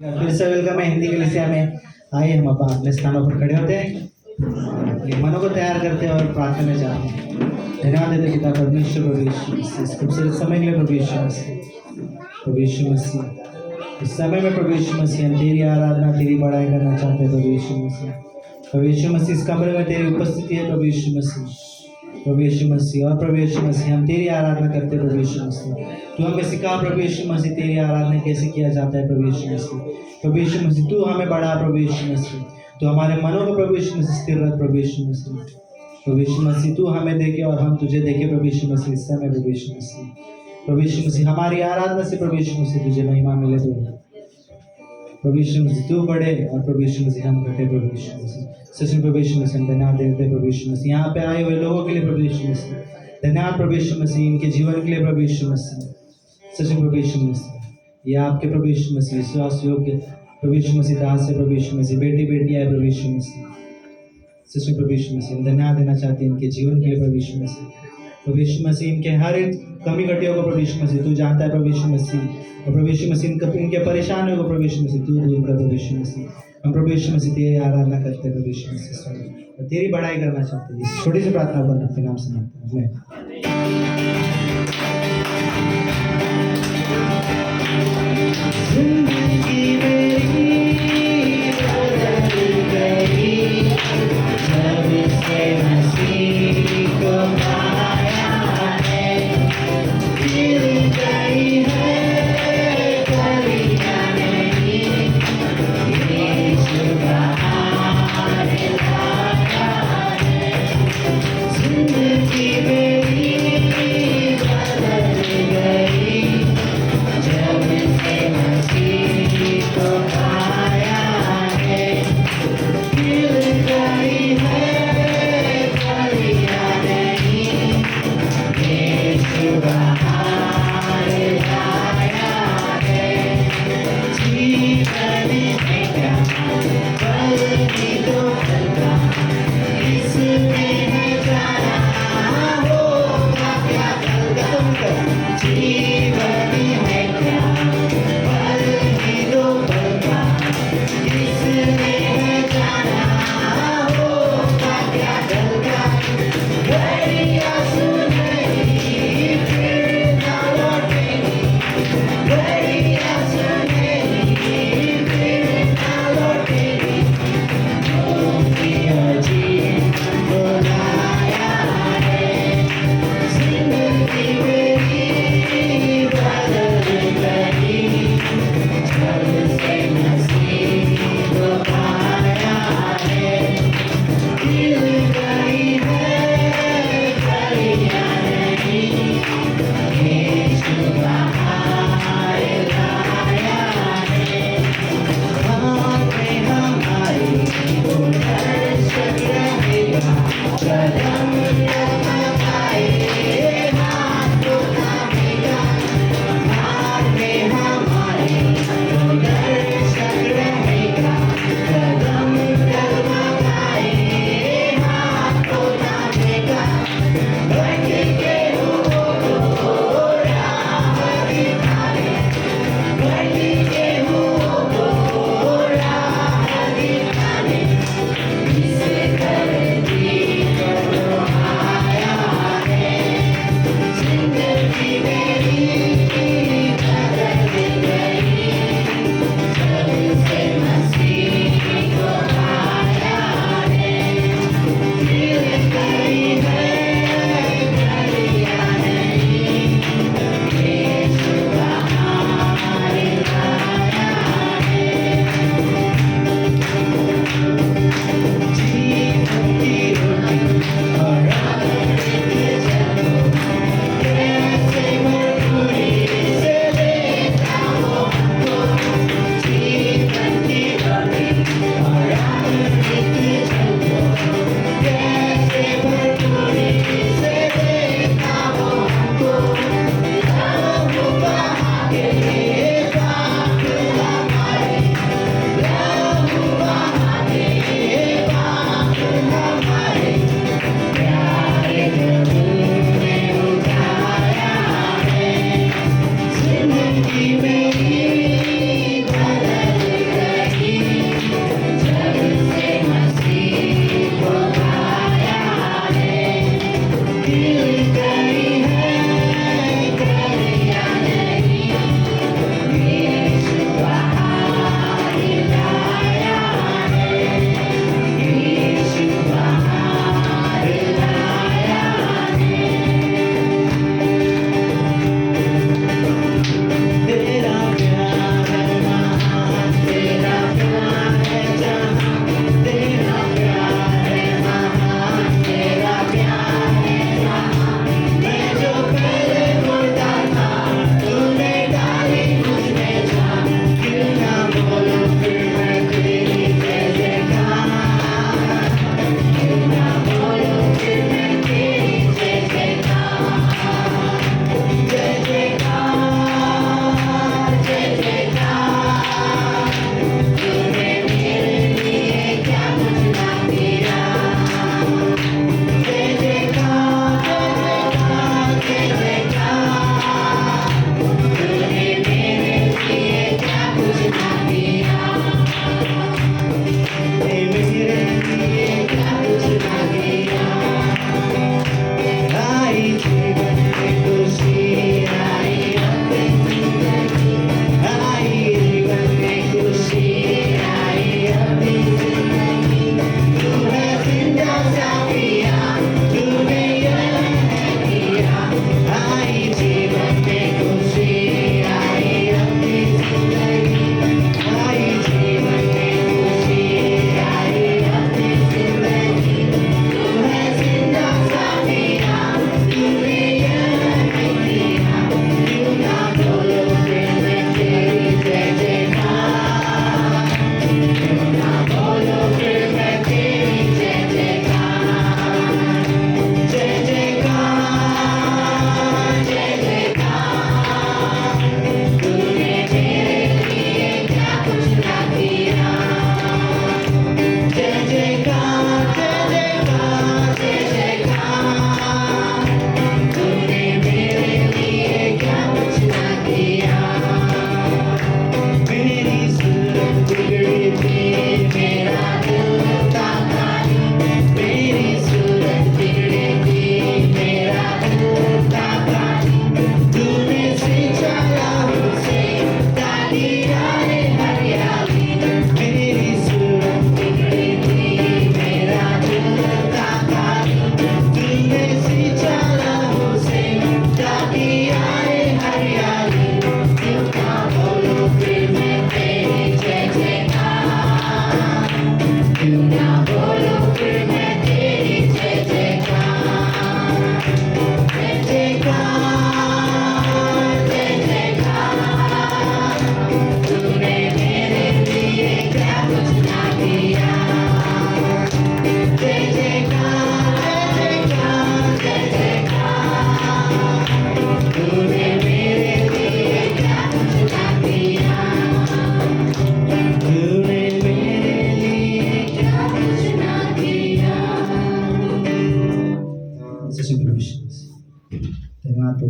फिर से वेलकम है हिंदी कलीसिया में। आइए हम अपने स्थानों पर खड़े होते हैं, अपने मनों को तैयार करते हैं और प्रार्थना में जाते हैं। धन्यवाद देते पिता परमेश्वर प्रभु यीशु मसीह, इस खूबसूरत समय के लिए प्रभु यीशु मसीह। प्रभु यीशु मसीह, इस समय में प्रभु यीशु मसीह हम तेरी आराधना तेरी बड़ाई करना चाहते हैं प्रभु यीशु मसीह। प्रभु यीशु मसीह, इस कमरे में तेरी उपस्थिति है प्रभु यीशु मसीह। प्रभु यीशु मसीह और प्रभु यीशु मसीह, हम तेरी आराधना करते हैं प्रभु यीशु मसीह। तू हमें सिखा प्रभु यीशु मसीह तेरी आराधना कैसे किया जाता है प्रभु यीशु मसीह। प्रभु यीशु मसीह, तू हमें बढ़ा प्रभु यीशु मसीह। तू हमारे मनों को प्रभु यीशु मसीह स्थिर रख प्रभु यीशु मसीह। प्रभु यीशु मसीह, तू हमें देखे और हम तुझे देखे प्रभु यीशु मसीह इस समय प्रभु यीशु मसीह। प्रभु यीशु मसीह, हमारी आराधना से प्रभु यीशु मसीह तुझे महिमा मिले प्रभु यीशु मसीह। तू बढ़े और प्रभु यीशु मसीह हम घटे प्रभु यीशु मसीह। सच में प्रभु यीशु मसीह हम धन्यवाद देते प्रभु यीशु मसीह यहाँ पे आए हुए लोगों के लिए प्रभु यीशु मसीह। धन्यवाद प्रभु यीशु मसीह इनके जीवन के लिए प्रभु यीशु मसीह। सच में प्रभु यीशु मसीह, ये आपके प्रभु यीशु मसीह विश्वास योग्य प्रभु यीशु मसीह दास से प्रभु यीशु मसीह, बेटी बेटी आए प्रभु यीशु मसीह। सच में प्रभु यीशु मसीह हम धन्यवाद देना चाहते हैं इनके जीवन के लिए प्रभु यीशु मसीह। प्रभु यीशु मसीह, इनके हर एक कमी घटियों को प्रभु यीशु मसीह तू जानता है प्रभु यीशु मसीह। और प्रभु यीशु मसीह इनके परेशानियों को प्रभु यीशु मसीह तू दूर कर प्रभु यीशु मसीह। हम प्रभु यीशु मसीह तेरी आराधना करते हैं प्रभु यीशु मसीह और तेरी बड़ाई करना चाहते हैं। इस छोटी सी प्रार्थना को अपने नाम से मांगते हैं। जिंदगी मेरी बदल गई जब से मसीह को पाया है। गिर गई है कलियां नहीं, यीशु बहार लाया है। जिंदगी मेरी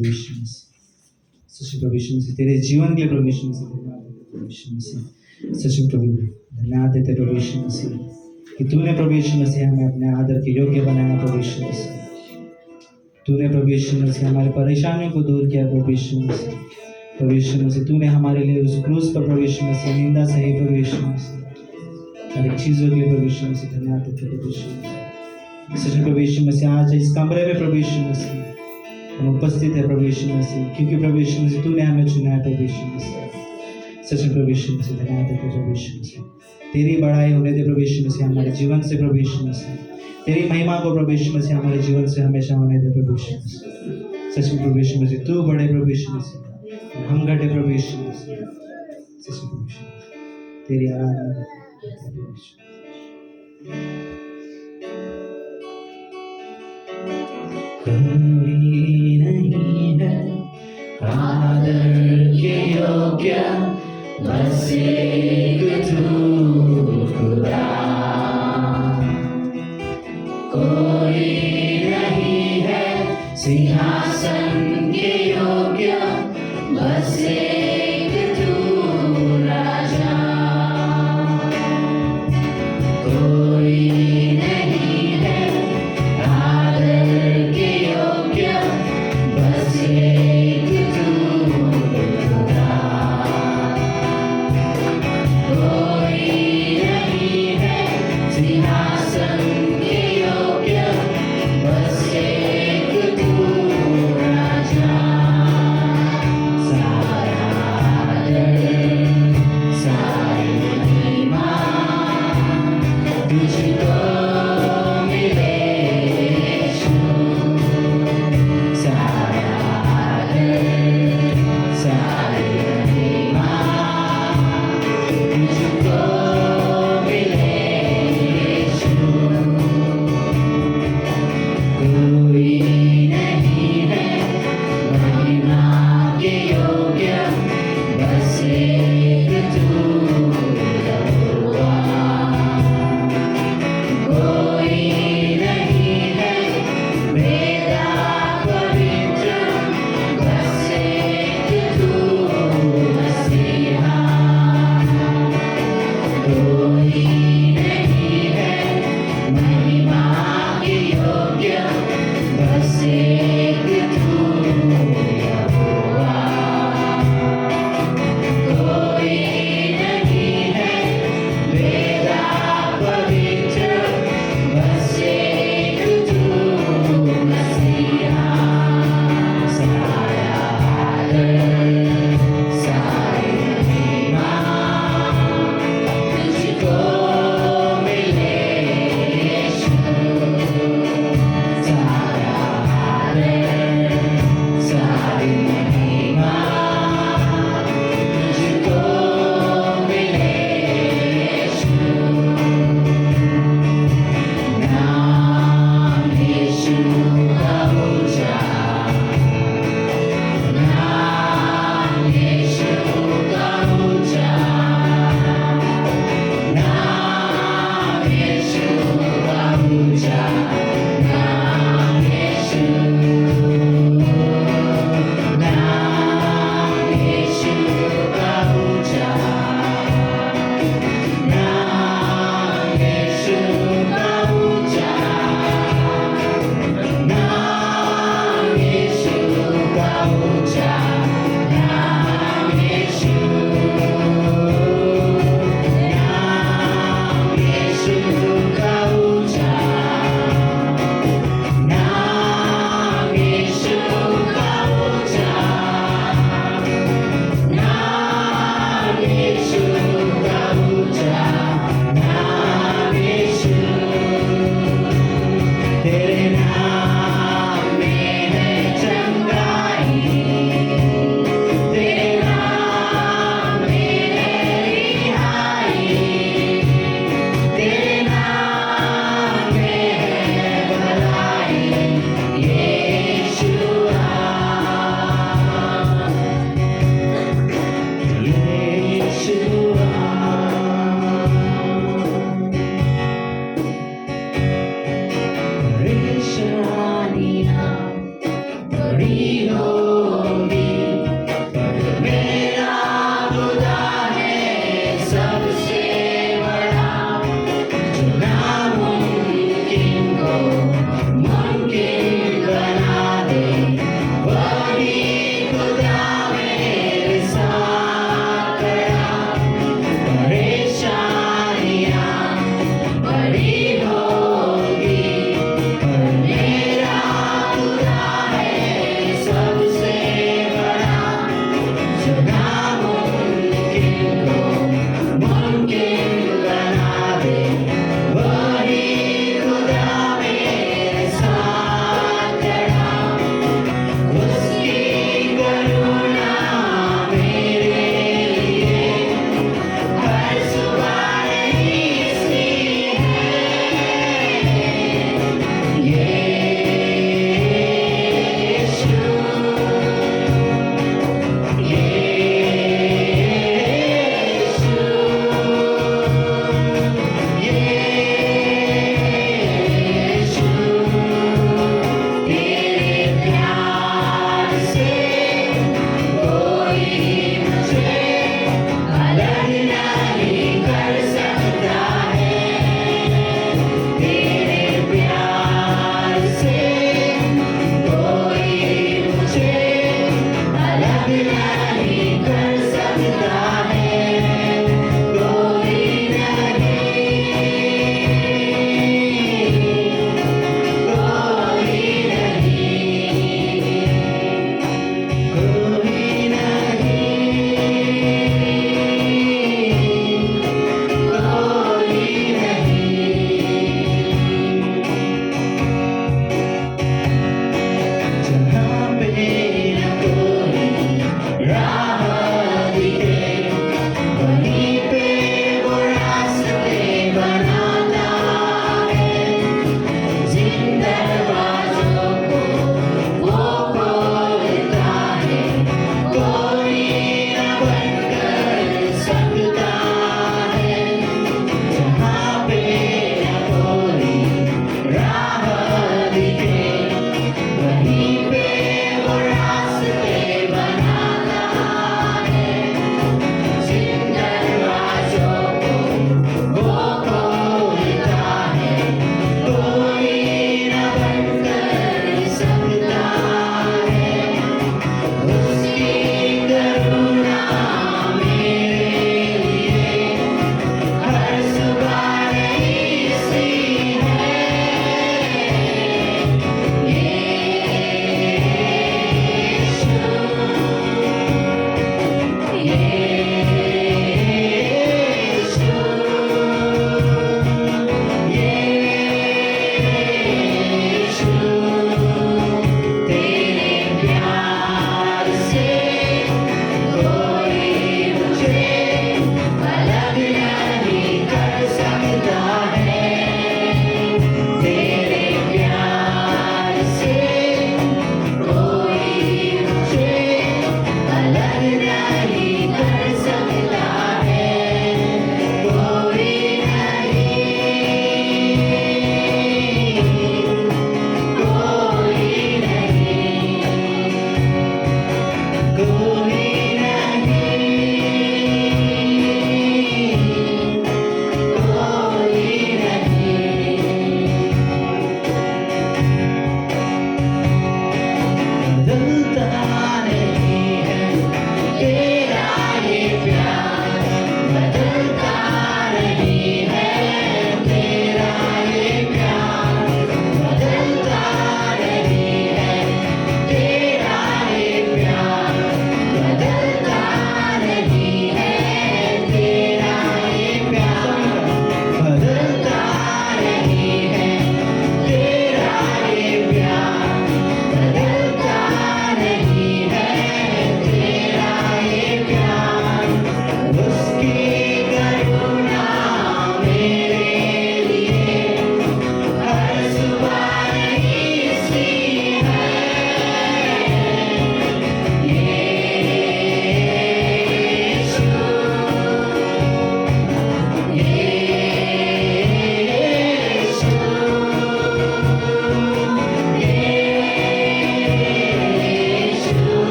प्रभु यीशु मसीह। सच्चे प्रभु यीशु मसीह, तेरे जीवन के लिए प्रभु यीशु मसीह धन्यवाद देते प्रभु यीशु मसीह। सच्चे प्रभु धन्यवाद देते प्रभु यीशु मसीह कि तूने प्रभु यीशु मसीह हमें अपने आदर के योग्य बनाया प्रभु यीशु मसीह। तूने प्रभु यीशु मसीह हमारी परेशानियों को दूर किया प्रभु यीशु मसीह। प्रभु यीशु मसीह तूने हमारे लिए उस क्रूस पर प्रभु यीशु मसीह निंदा सही प्रभु यीशु मसीह। हर एक चीज़ों के लिए प्रभु यीशु मसीह धन्यवाद देते प्रभु यीशु मसीह। सच्चे प्रभु यीशु मसीह आज इस कमरे में प्रभु यीशु मसीह हम उपस्थित है प्रभु यीशु मसीह, क्योंकि प्रभु यीशु मसीह तूने हमें चुना है प्रभु यीशु मसीह। सच्चे प्रभु यीशु मसीह धन्यवाद देते प्रभु यीशु मसीह। तेरी बड़ाई होने दे प्रभु यीशु मसीह हमारे जीवन से प्रभु यीशु मसीह। तेरी महिमा को प्रभु यीशु मसीह हमारे जीवन से हमेशा होने दे प्रभु यीशु मसीह। सच्चे प्रभु यीशु मसीह तू बड़े प्रभु यीशु मसीह, हम घटे प्रभु यीशु मसीह। सच्चे प्रभु यीशु मसीह तेरी आराधना प्रभु यीशु। कोई नहीं है आदर के योग्य बस एक तू खुदा। कोई नहीं है सिंहासन के योग्य बस एक तू राजा। कोई नहीं है आदर के योग्य बस एक तू खुदा।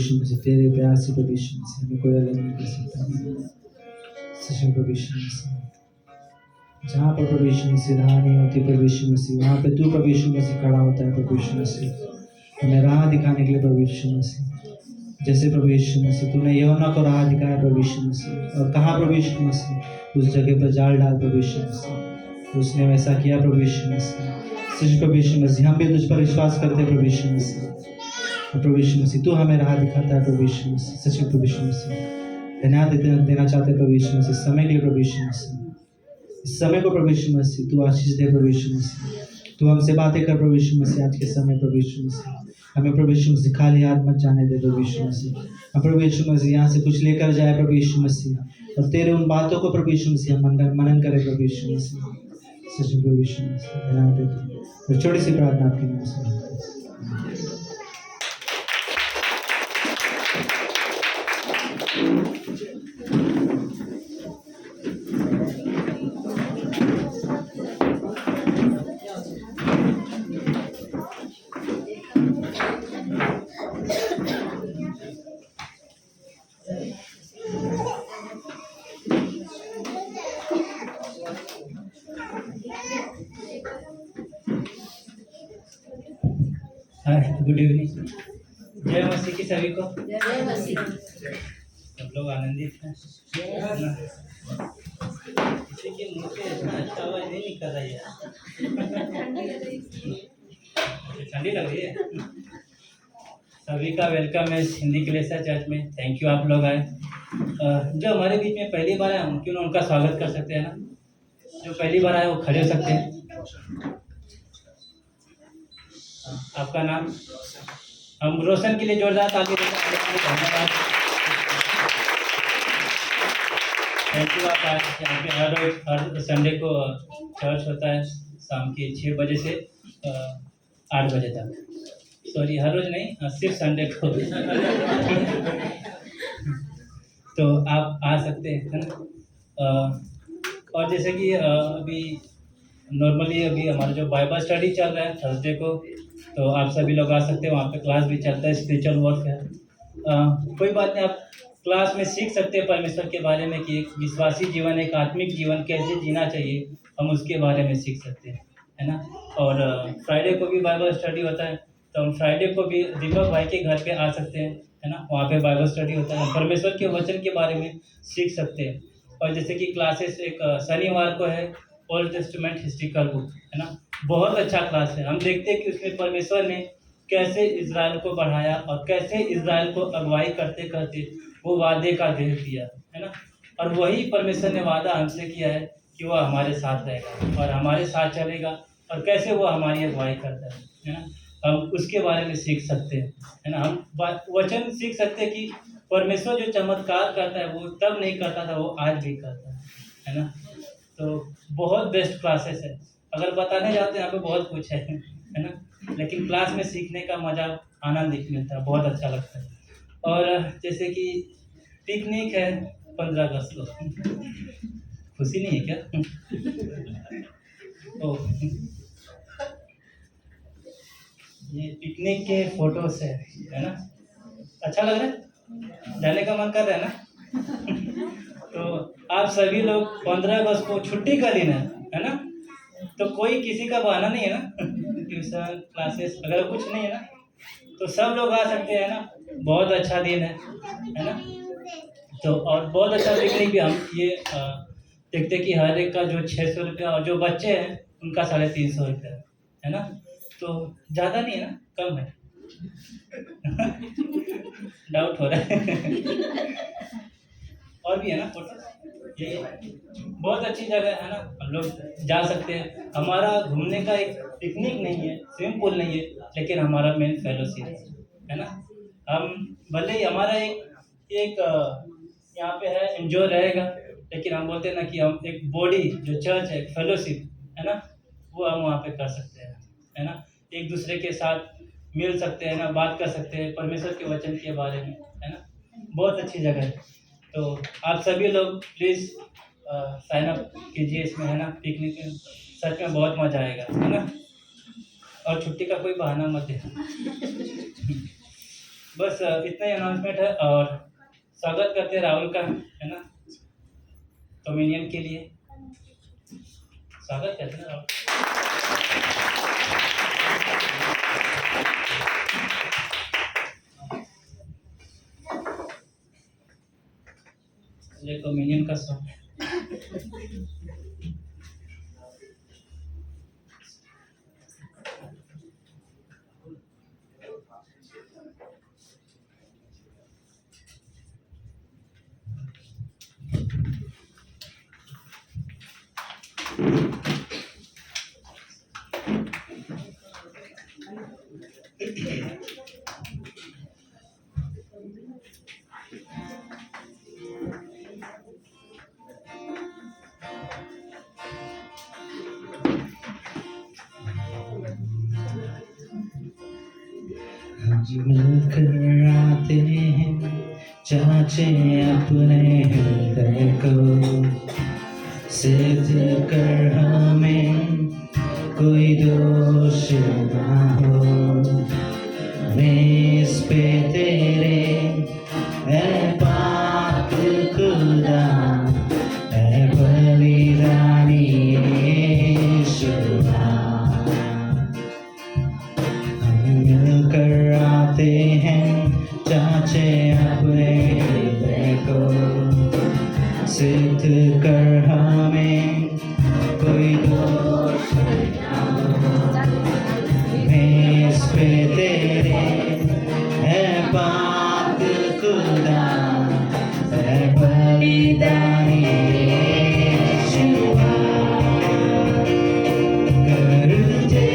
यीशु मसीह, तेरे प्यार से प्रभु यीशु मसीह हमें कोई अलग नहीं कर सकता। सच्चे प्रभु यीशु मसीह, जहाँ पर प्रभु यीशु मसीह राह नहीं होती प्रभु यीशु मसीह, वहाँ पे तू प्रभु यीशु मसीह खड़ा होता है प्रभु यीशु मसीह, हमें राह दिखाने के लिए प्रभु यीशु मसीह। जैसे प्रभु यीशु मसीह तूने यूहन्ना को राह दिखाया प्रभु यीशु मसीह, और कहा प्रभु यीशु मसीह उस जगह पर जाल डाल प्रभु यीशु मसीह, उसने वैसा किया प्रभु यीशु मसीह। सच प्रभु यीशु मसीह, हम भी तुझ पर विश्वास करते प्रभु यीशु मसीह, और प्रभु यीशु मसीह तू हमें राह दिखाता है प्रभु यीशु मसीह। सच प्रभु यीशु मसीह धन्यवाद देना चाहते प्रभु यीशु मसीह समय के लिए प्रभु यीशु मसीह। इस समय को प्रभु यीशु मसीह तू आशीष दे प्रभु यीशु मसीह, तू हमसे बातें कर प्रभु यीशु मसीह। आज के समय प्रभु यीशु मसीह हमें प्रभु यीशु मसीह खाली हाथ मत जाने दे प्रभु यीशु मसीह। हम प्रभु यीशु मसीह यहाँ से कुछ लेकर जाए प्रभु यीशु मसीह, और तेरे उन बातों को प्रभु यीशु मसीह मनन करें प्रभु यीशु मसीह। सच प्रभु यीशु मसीह धन्यवाद देते हैं, और छोटी सी प्रार्थना आपके नाम से। गुड इवनिंग, जय मसीह की सभी को। जय मसीह। सब लोग आनंदित हैं। किसी के मुंह से इतना अच्छा आवाज नहीं निकल रहा है यार। ठंडी लग रही है। सभी का वेलकम है हिंदी कलीसिया चर्च में। थैंक यू आप लोग आए। जो हमारे बीच में पहली बार आए क्यों ना उनका स्वागत कर सकते हैं ना। जो पहली बार आए वो खड़े हो सकते हैं। आपका नाम? हम रोशन के लिए जोरदार ताली देते हैं। धन्यवाद, थैंक यू। आप आए यहाँ पे हर संडे को चर्च होता है शाम के 6 बजे से 8 बजे तक। सॉरी, हर रोज नहीं, सिर्फ संडे को। तो आप आ सकते हैं, है ना। और जैसे कि अभी नॉर्मली अभी हमारा जो बाइबल स्टडी चल रहा है थर्सडे को, तो आप सभी लोग आ सकते हैं। वहाँ पे क्लास भी चलता है, स्पिरिचुअल वर्क है। कोई बात नहीं, आप क्लास में सीख सकते हैं परमेश्वर के बारे में कि एक विश्वासी जीवन, एक आत्मिक जीवन कैसे जीना चाहिए, हम उसके बारे में सीख सकते हैं, है ना। और फ्राइडे को भी बाइबल स्टडी होता है, तो हम फ्राइडे को भी दीपक भाई के घर पे आ सकते हैं, है ना। वहाँ पे बाइबल स्टडी होता है, परमेश्वर के वचन के बारे में सीख सकते हैं। और जैसे कि क्लासेस एक शनिवार को है ओल्ड टेस्टामेंट हिस्ट्रिकल बुक, है ना। बहुत अच्छा क्लास है। हम देखते हैं कि उसमें परमेश्वर ने कैसे इजराइल को बढ़ाया और कैसे इजराइल को अगुवाई करते करते वो वादे का देश दिया, है ना। और वही परमेश्वर ने वादा हमसे किया है कि वह हमारे साथ रहेगा और हमारे साथ चलेगा, और कैसे वो हमारी अगुवाई करता है ना। हम उसके बारे में सीख सकते हैं, है ना। हम वचन सीख सकते हैं कि परमेश्वर जो चमत्कार करता है वो तब नहीं करता था, वो आज भी करता है ना। तो बहुत बेस्ट क्लासेस है। अगर बताने जाते हैं यहाँ पे बहुत कुछ है ना, लेकिन क्लास में सीखने का मज़ा, आनंद मिलता है, बहुत अच्छा लगता है। और जैसे कि पिकनिक है 15 अगस्त को, खुशी नहीं है क्या? ओ, ये पिकनिक के फोटोस है ना। अच्छा लग रहा है, जाने का मन कर रहा है ना। तो आप सभी लोग 15 अगस्त को छुट्टी का दिन है ना, तो कोई किसी का बहाना नहीं है ना। ट्यूशन क्लासेस अगर कुछ नहीं है ना, तो सब लोग आ सकते हैं ना। बहुत अच्छा दिन है ना। तो और बहुत अच्छा पिकनिक भी हम ये देखते हैं कि हर एक का जो 600 रुपया, और जो बच्चे हैं उनका 350 रुपया है ना। तो ज़्यादा नहीं है ना, कम है। डाउट हो रहा है। और भी है ना फोटो, ये बहुत अच्छी जगह है ना, हम लोग जा सकते हैं। हमारा घूमने का एक पिकनिक नहीं है, स्विमिंग पूल नहीं है, लेकिन हमारा मेन फेलोशिप है ना। हम भले ही हमारा एक यहाँ पे है एंजॉय रहेगा, लेकिन हम बोलते हैं ना कि हम एक बॉडी जो चर्च है, फेलोशिप है ना, वो हम वहाँ पे कर सकते हैं, है ना। एक दूसरे के साथ मिल सकते हैं ना, बात कर सकते हैं परमेश्वर के वचन के बारे में, है ना। बहुत अच्छी जगह है। तो आप सभी लोग प्लीज़ साइन अप कीजिए इसमें, है ना। पिकनिक में सच में बहुत मज़ा आएगा, है ना। और छुट्टी का कोई बहाना मत देना। बस इतना ही अनाउंसमेंट है और स्वागत करते हैं राहुल का, है ना, कम्युनियन के लिए स्वागत करते हैं राहुल। ये कम्युनियन का सॉन्ग आज मिलकर आते हैं चाचे अपने हृदय को, सिद्ध कर हमें कोई दोष ना हो। मेज पे तेरे है पाक खुदा, है बलिदानी यीशुआ। मिलकर आते हैं चाचे अपने हृदय को, सिद्ध कर हमें कोई दोष ना हो। मेज पे तेरे है पाक खुदा, है बलिदानी यीशुआ। करते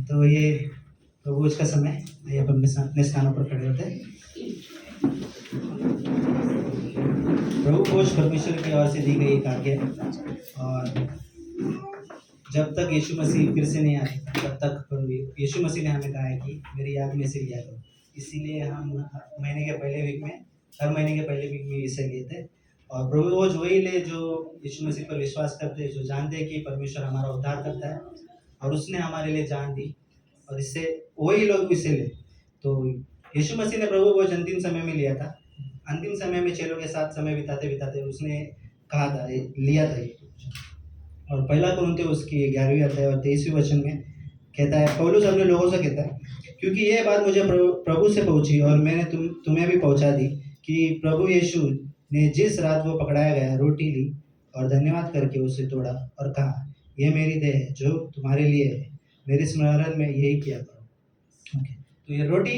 तो ये प्रभुज का समय, आइए अब अपने स्थानों पर खड़े होते हैं। प्रभु भोज परमेश्वर की ओर से दी गई एक आज्ञा है, और जब तक यीशु मसीह फिर से नहीं आए तब तक प्रभु यीशु मसीह ने हमें कहा है कि मेरी याद में से लिया करो। इसीलिए हम महीने के पहले वीक में, हर महीने के पहले वीक में इसे लिए थे। और प्रभु भोज वही ले जो यीशु मसीह पर विश्वास करते हैं, जो जानते हैं कि परमेश्वर हमारा उद्धार करता है और उसने हमारे लिए जान दी, और इससे वही लोग भी इसे ले। तो यीशु मसीह ने प्रभु भोज अंतिम समय में लिया था। अंतिम समय में चेलों के साथ समय बिताते बिताते उसने कहा था, लिया था ये। और पहला कुरिन्थियों उसकी 11वीं अध्याय और 23वें वचन में कहता है, पौलुस अपने लोगों से कहता है, क्योंकि ये बात मुझे प्रभु से पहुंची और मैंने तुम्हें भी पहुंचा दी कि प्रभु यीशु ने जिस रात वो पकड़ाया गया रोटी ली और धन्यवाद करके उसे तोड़ा और कहा, यह मेरी देह है जो तुम्हारे लिए है, मेरे स्मरण में यही किया करो। ओके, तो ये रोटी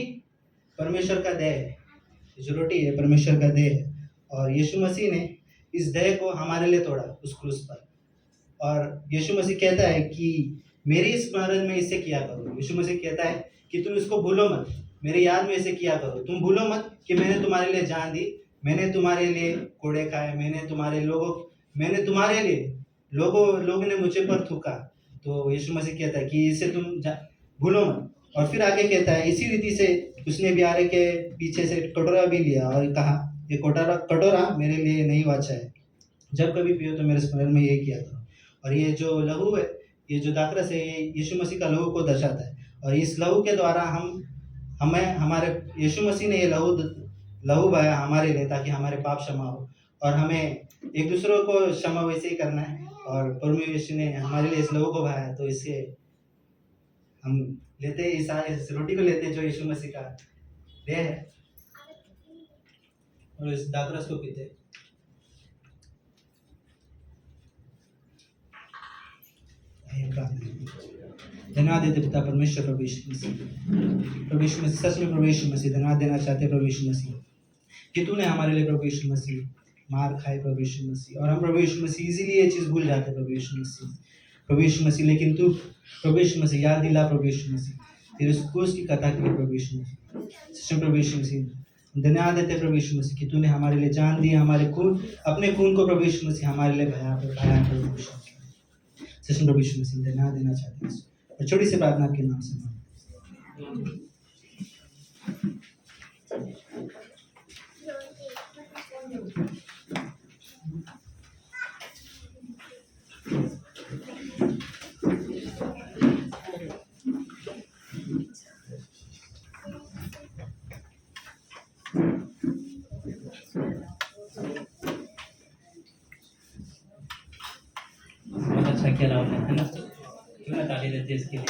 परमेश्वर का देह है। जो रोटी है परमेश्वर का देह है, और यीशु मसीह ने इस देह को हमारे लिए तोड़ा उस क्रूस पर। और यीशु मसीह कहता है कि मेरी स्मरण में इसे किया करो। यीशु मसीह कहता है कि तुम इसको भूलो मत, मेरी याद में इसे किया करो। तुम भूलो मत कि मैंने तुम्हारे लिए जान दी, मैंने तुम्हारे लिए कोड़े खाए, मैंने तुम्हारे लिए लोगों ने मुझे पर थूका। तो यीशु मसीह कहता है कि इसे तुम भूलो मत। और फिर आगे कहता है, इसी रीति से उसने ब्यारे के पीछे से कटोरा भी लिया और कहा, ये कटोरा मेरे लिए नई वाचा है, जब कभी पियो तो मेरे स्मरण में यही किया करो। और ये जो लहू है, ये जो दाखरस है, ये यीशु मसीह का लहू को दर्शाता है। और इस लहू के द्वारा हमारे यीशु मसीह ने ये लहू बहाया हमारे लिए, ताकि हमारे पाप क्षमा हो। और हमें एक दूसरों को क्षमा वैसे ही करना है। और परमेश्वर यीशु ने हमारे लिए इस लहू को बहाया, तो इससे हम लेते इस रोटी को लेते जो यीशु मसीह का देह है, और इस दाखरस को पीते। धन्यवाद देते पिता परमेश्वर प्रभु यीशु मसीह, सच में प्रभु यीशु मसीह, धन्यवाद देना चाहते प्रभु यीशु मसीह कि तूने हमारे लिए प्रभु यीशु मसीह मार खाए प्रभु यीशु मसीह। और हम प्रभु यीशु मसीह इजीली ये चीज़ भूल जाते प्रभु यीशु मसीह, लेकिन तू प्रभु यीशु मसीह याद दिला प्रभु यीशु मसीह तेरे क्रूस की कथा के लिए प्रभु यीशु मसीह। सच में प्रभु यीशु मसीह धन्यवाद देते प्रभु यीशु मसीह कि तूने हमारे लिए जान दी, अपने खून को प्रभु यीशु मसीह हमारे लिए बहाया प्रभु यीशु मसीह। सच में प्रभु यीशु मसीह धन्यवाद देना चाहते हैं। और छोटी सी प्रार्थना आपके नाम से बहुत अच्छा किया राहुल ने, है ना? क्यों ना ताली देते इसके लिए।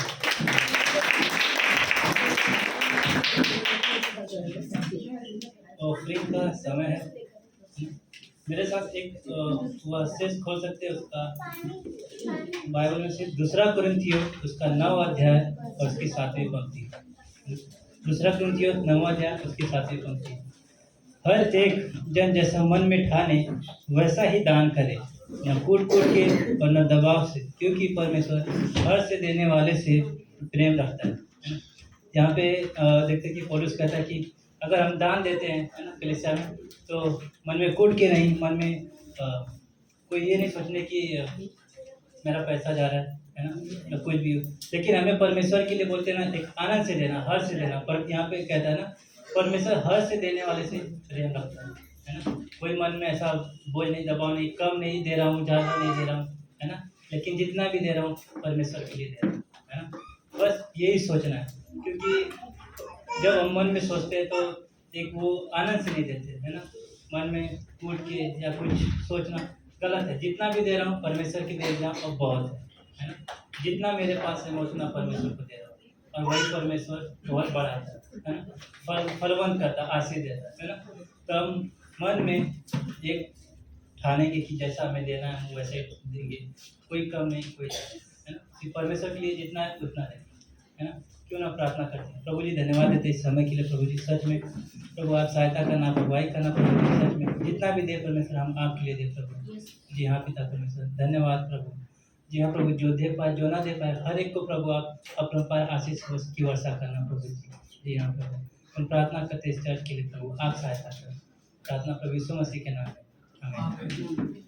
ऑफरिंग का समय है। मेरे साथ एक वर्सेस खोल सकते हैं उसका, बाइबल में से 2 कुरिन्थियों उसका 9 अध्याय और उसकी 7वीं पंक्ति। 2 कुरिन्थियों 9 अध्याय उसकी 7वीं पंक्ति। हर एक जन जैसा मन में ठाने वैसा ही दान करे, न कूट के और न दबाव से, क्योंकि परमेश्वर हर से देने वाले से प्रेम रखता है। यहाँ पे देखते हैं कि पौलुस कहता है कि अगर हम दान देते हैं, है ना, कलीसिया में, तो मन में कूट के नहीं, मन में कोई ये नहीं सोचने कि मेरा पैसा जा रहा है ना, या कुछ भी हो, लेकिन हमें परमेश्वर के लिए बोलते हैं ना, एक आनंद से देना, हर से देना। पर यहाँ पे कहता है ना, परमेश्वर हर से देने वाले से प्रेम रखता है ना। कोई मन में ऐसा बोझ नहीं, दबाव नहीं, कम नहीं दे रहा हूँ, ज़्यादा नहीं दे रहा हूँ, है ना, लेकिन जितना भी दे रहा हूँ परमेश्वर के लिए दे रहा हूँ, है ना। बस यही सोचना है, क्योंकि जब हम मन में सोचते हैं तो एक वो आनंद से नहीं देते, है ना। मन में कूट के या कुछ सोचना, गलत है। जितना भी दे रहा हूँ परमेश्वर की दे रहा हूँ और बहुत है ना। जितना मेरे पास है मैं उतना परमेश्वर को दे रहा हूँ और वही परमेश्वर बहुत बढ़ाता है ना, फलवंत करता, आशीष देता है ना। तो हम मन में एक ठानेंगे कि जैसा हमें देना है वैसे ही देंगे, कोई कम नहीं कोई ज्यादा, है ना। सिर्फ परमेश्वर के लिए जितना है उतना है ना। क्यों ना प्रार्थना करते हैं। प्रभु जी धन्यवाद देते हैं इस समय के लिए। प्रभु जी सच में प्रभु आप सहायता करना, अगुवाई करना प्रभु जी, सच में जितना भी दे परमेश्वर हम आपके लिए दे प्रभु। जी हाँ पिता परमेश्वर धन्यवाद प्रभु। जी हाँ प्रभु, जो दे पाए जो ना दे पाए हर एक को प्रभु आप अपने पास आशीष की वर्षा करना प्रभु जी। जी हाँ प्रभु, हम प्रार्थना करते हैं इस चर्च के लिए प्रभु, आप सहायता करें। प्रार्थना प्रभु यीशु मसीह के नाम में आमीन।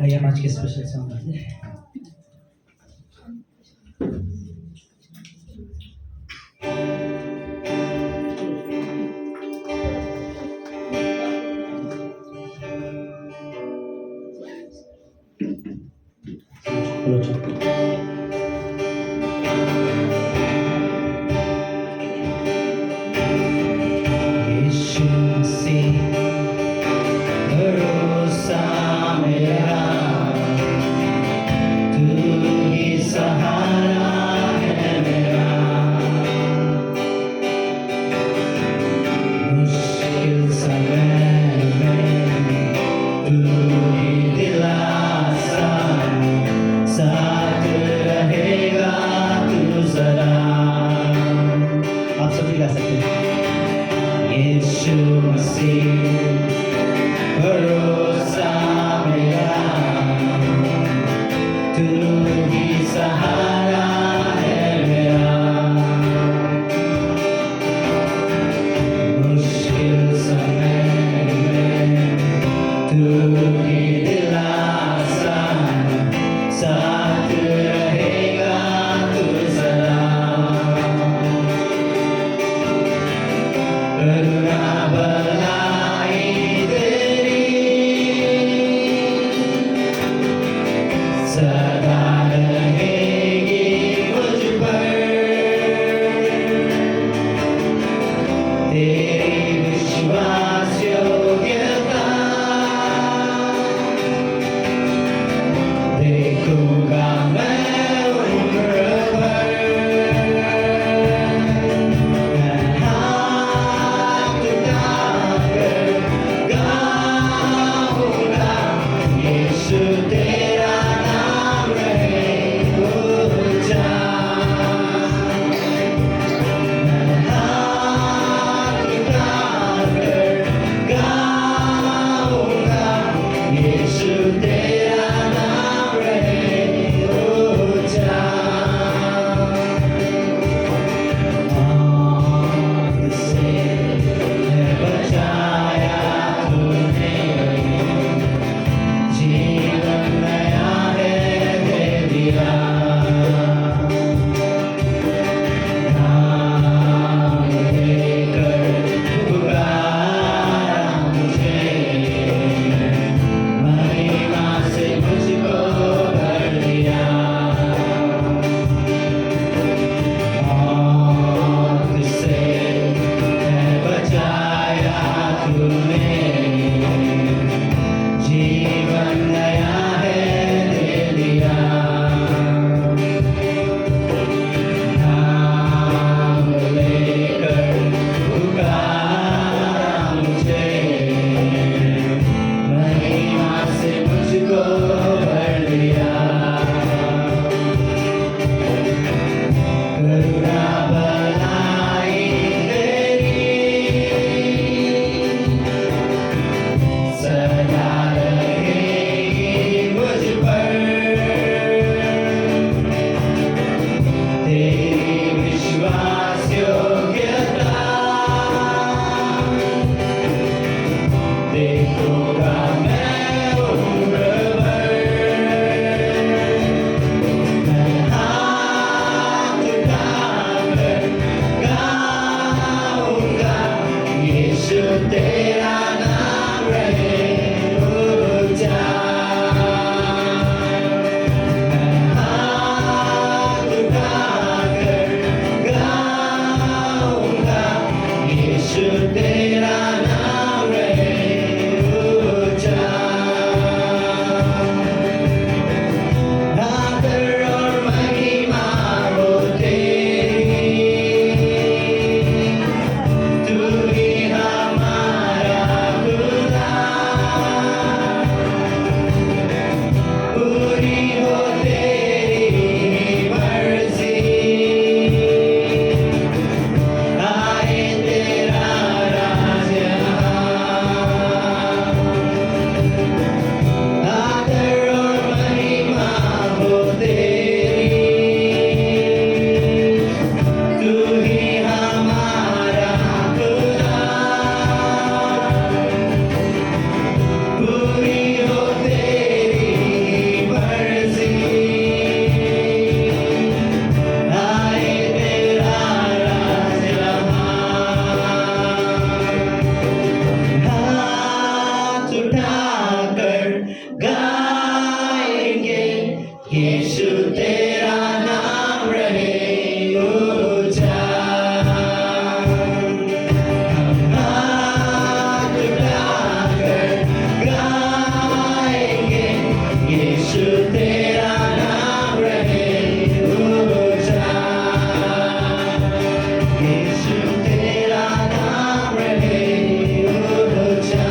आइए हम आज के स्पेशल सॉन्ग गाते हैं। बोलो चलो। यीशु मसीह भरोसा मेरा, तू ही सहारा है मेरा। मुश्किल समय में तू ही दिलासा, साथ रहेगा तू सदा। आप सभी गा सकते हैं। यीशु मसीह भरोसा मेरा, तू ही सहारा है मेरा। मुश्किल समय में तू ही दिलासा, साथ रहेगा तू सदा। करुणा भलाई तेरी सदा रहेगी मुझ पर, तेरी विश्वास योग्यता देखूंगा मैं उम्र भर, मैं हाथ उठाकर गाऊंगा, यीशु तेरा नाम रहे ऊंचा। मैं हाथ उठाकर गाऊंगा, यीशु तेरा नाम रहे ऊंचा। आदर और महिमा हो तेरी, तू ही हमारा खुदा। पूरी हो तेरी मर्जी, आए तेरा राज यहाँ। आदर और महिमा हो तेरी, तू ही हमारा खुदा। पूरी हो तेरी मर्जी, आए तेरा राज यहाँ। हाथ उठाकर गाएंगे, यीशु तेरा नाम रहे ऊंचा। हम हाथ उठाकर गाएंगे, यीशु तेरा नाम रहे ऊंचा। यीशु तेरा नाम रहे ऊंचा।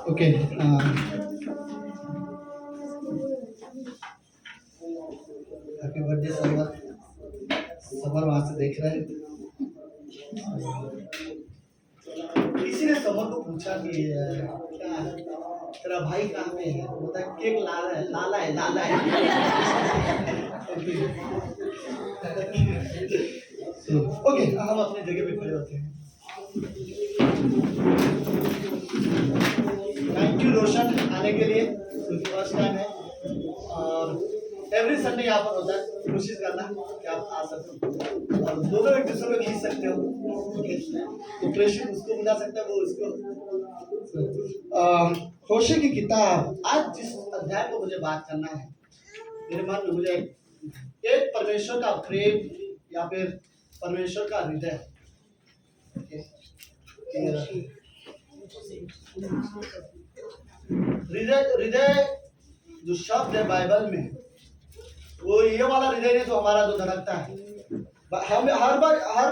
Okay, happy birthday summer. Summer वहां से देख रहे हैं। किसी ने समर को पूछा कि क्या तेरा भाई कहाँ पे है, तो बोलता है केक लाला है, लाला है, लाला है। ओके, हम अपनी जगह पे खड़े होते हैं। थैंक यू रोशन आने के लिए, फर्स्ट टाइम है और एवरी संडे यहाँ पर होता है। कोशिश करना कि आप आ सको और दोनों एक दूसरे को खींच सकते हो। तो प्रेषित उसको मिला सकता है, वो उसको। होशे की किताब, आज जिस अध्याय को मुझे बात करना है, मेरे मन में मुझे एक परमेश्वर का प्रेम या फिर परमेश्वर का हृदय। हृदय जो शब्द है बाइबल में, वो ये वाला हृदय नहीं तो हमारा जो धड़कता है। हमें हर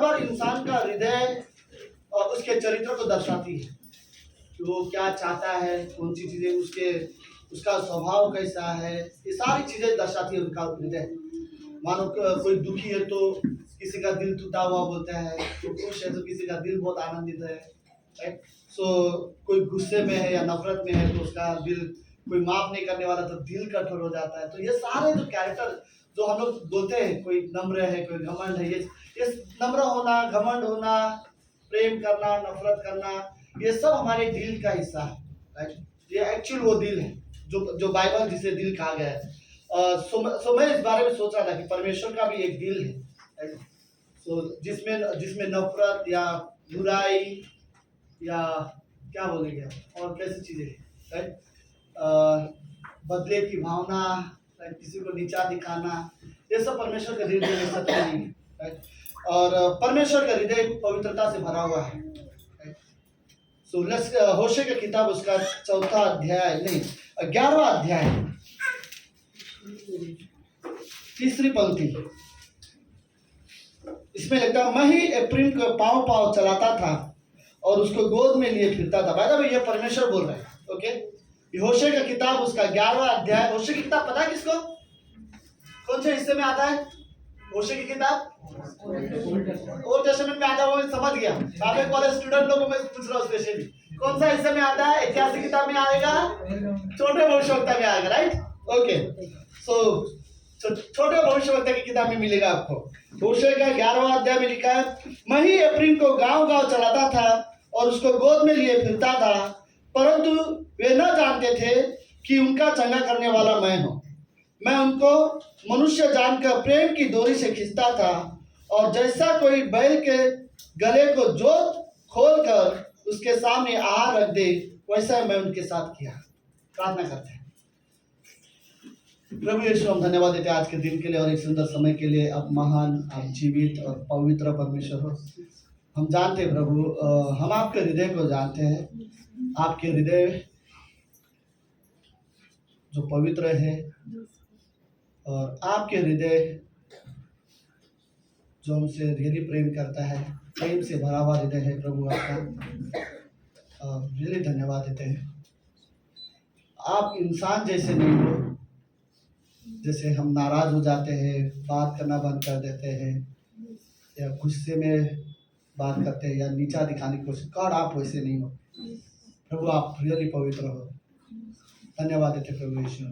बार इंसान का हृदय और उसके चरित्र को दर्शाती है कि वो क्या चाहता है, कौन सी चीजें उसका स्वभाव कैसा है, ये सारी चीजें दर्शाती है उनका हृदय। मानो कोई दुखी है तो किसी का दिल टूटा हुआ बोलता है, कोई खुश है तो किसी का दिल बहुत आनंदित है, राइट। कोई गुस्से में है या नफरत में है तो उसका दिल, कोई माफ नहीं करने वाला तो दिल कठोर हो जाता है। तो ये सारे जो कैरेक्टर जो हम लोग बोलते हैं, कोई नम्र है, कोई घमंड है, ये नम्र होना, घमंड होना, प्रेम करना, नफरत करना, ये सब हमारे दिल का हिस्सा है, राइट। ये एक्चुअल वो दिल है जो बाइबल जिसे दिल कहा गया है। सो मैं इस बारे में सोच रहा था कि परमेश्वर का भी एक दिल है, राइट। जिसमें नफरत या बुराई या क्या बोलेंगे और कैसी चीजें, राइट, बदले की भावना, राइट, किसी को नीचा दिखाना, ये सब परमेश्वर के हृदय में सत्य नहीं है, राइट। और परमेश्वर का हृदय पवित्रता से भरा हुआ है, राइट। सो लेट्स होशे की किताब उसका 4वां अध्याय, नहीं 11वां अध्याय, 3री पंक्ति। इसमें लिखता है, मैं ही एप्रिल को पाँव चलाता था और उसको गोद में लिए फिरता था। भाई ये परमेश्वर बोल रहे हैं, ओके। होशे का किताब उसका 11वां अध्याय। होशे की किताब पता है किसको, कौन से हिस्से में आता है? होशे की किताब ओल्ड टेस्टामेंट में आता है, वो मैं समझ गया। आप एक कॉलेज स्टूडेंट लोगों में पूछ रहा हूँ स्पेशली, कौन सा हिस्से में आता है? ऐतिहासिक किताब में आएगा, छोटे भविष्यवक्ता में आएगा, राइट? ओके, सो छोटे भविष्यवक्ता की किताब में मिलेगा आपको। होशे का 11वां अध्याय में लिखा है, मैं ही एप्रिम को गांव गांव चलाता था और उसको गोद में लिए फिरता था, परंतु वे न जानते थे कि उनका चंगा करने वाला मैं हूँ। मैं उनको मनुष्य जानकर प्रेम की डोरी से खींचता था, और जैसा कोई बैल के गले को जोत खोलकर उसके सामने आहार रख दे, वैसा मैं उनके साथ किया। प्रार्थना करते हैं। प्रभु यीशु, हम धन्यवाद देते हैं आज के दिन के लिए और एक सुंदर समय के लिए। आप महान, आप जीवित और पवित्र परमेश्वर हो। हम जानते हैं प्रभु, हम आपके हृदय को जानते हैं। आपके हृदय जो पवित्र है, और आपके हृदय जो हमसे रियली प्रेम करता है, प्रेम से भरा हुआ हृदय है प्रभु आपका। रियली धन्यवाद देते हैं। आप इंसान जैसे नहीं हो, जैसे हम नाराज हो जाते हैं, बात करना बंद कर देते हैं, या गुस्से में बात करते हैं, या नीचा दिखाने की कोशिश। गॉड, आप वैसे नहीं हो प्रभु, आप रियली पवित्र हो। धन्यवाद देते प्रभु यीशु।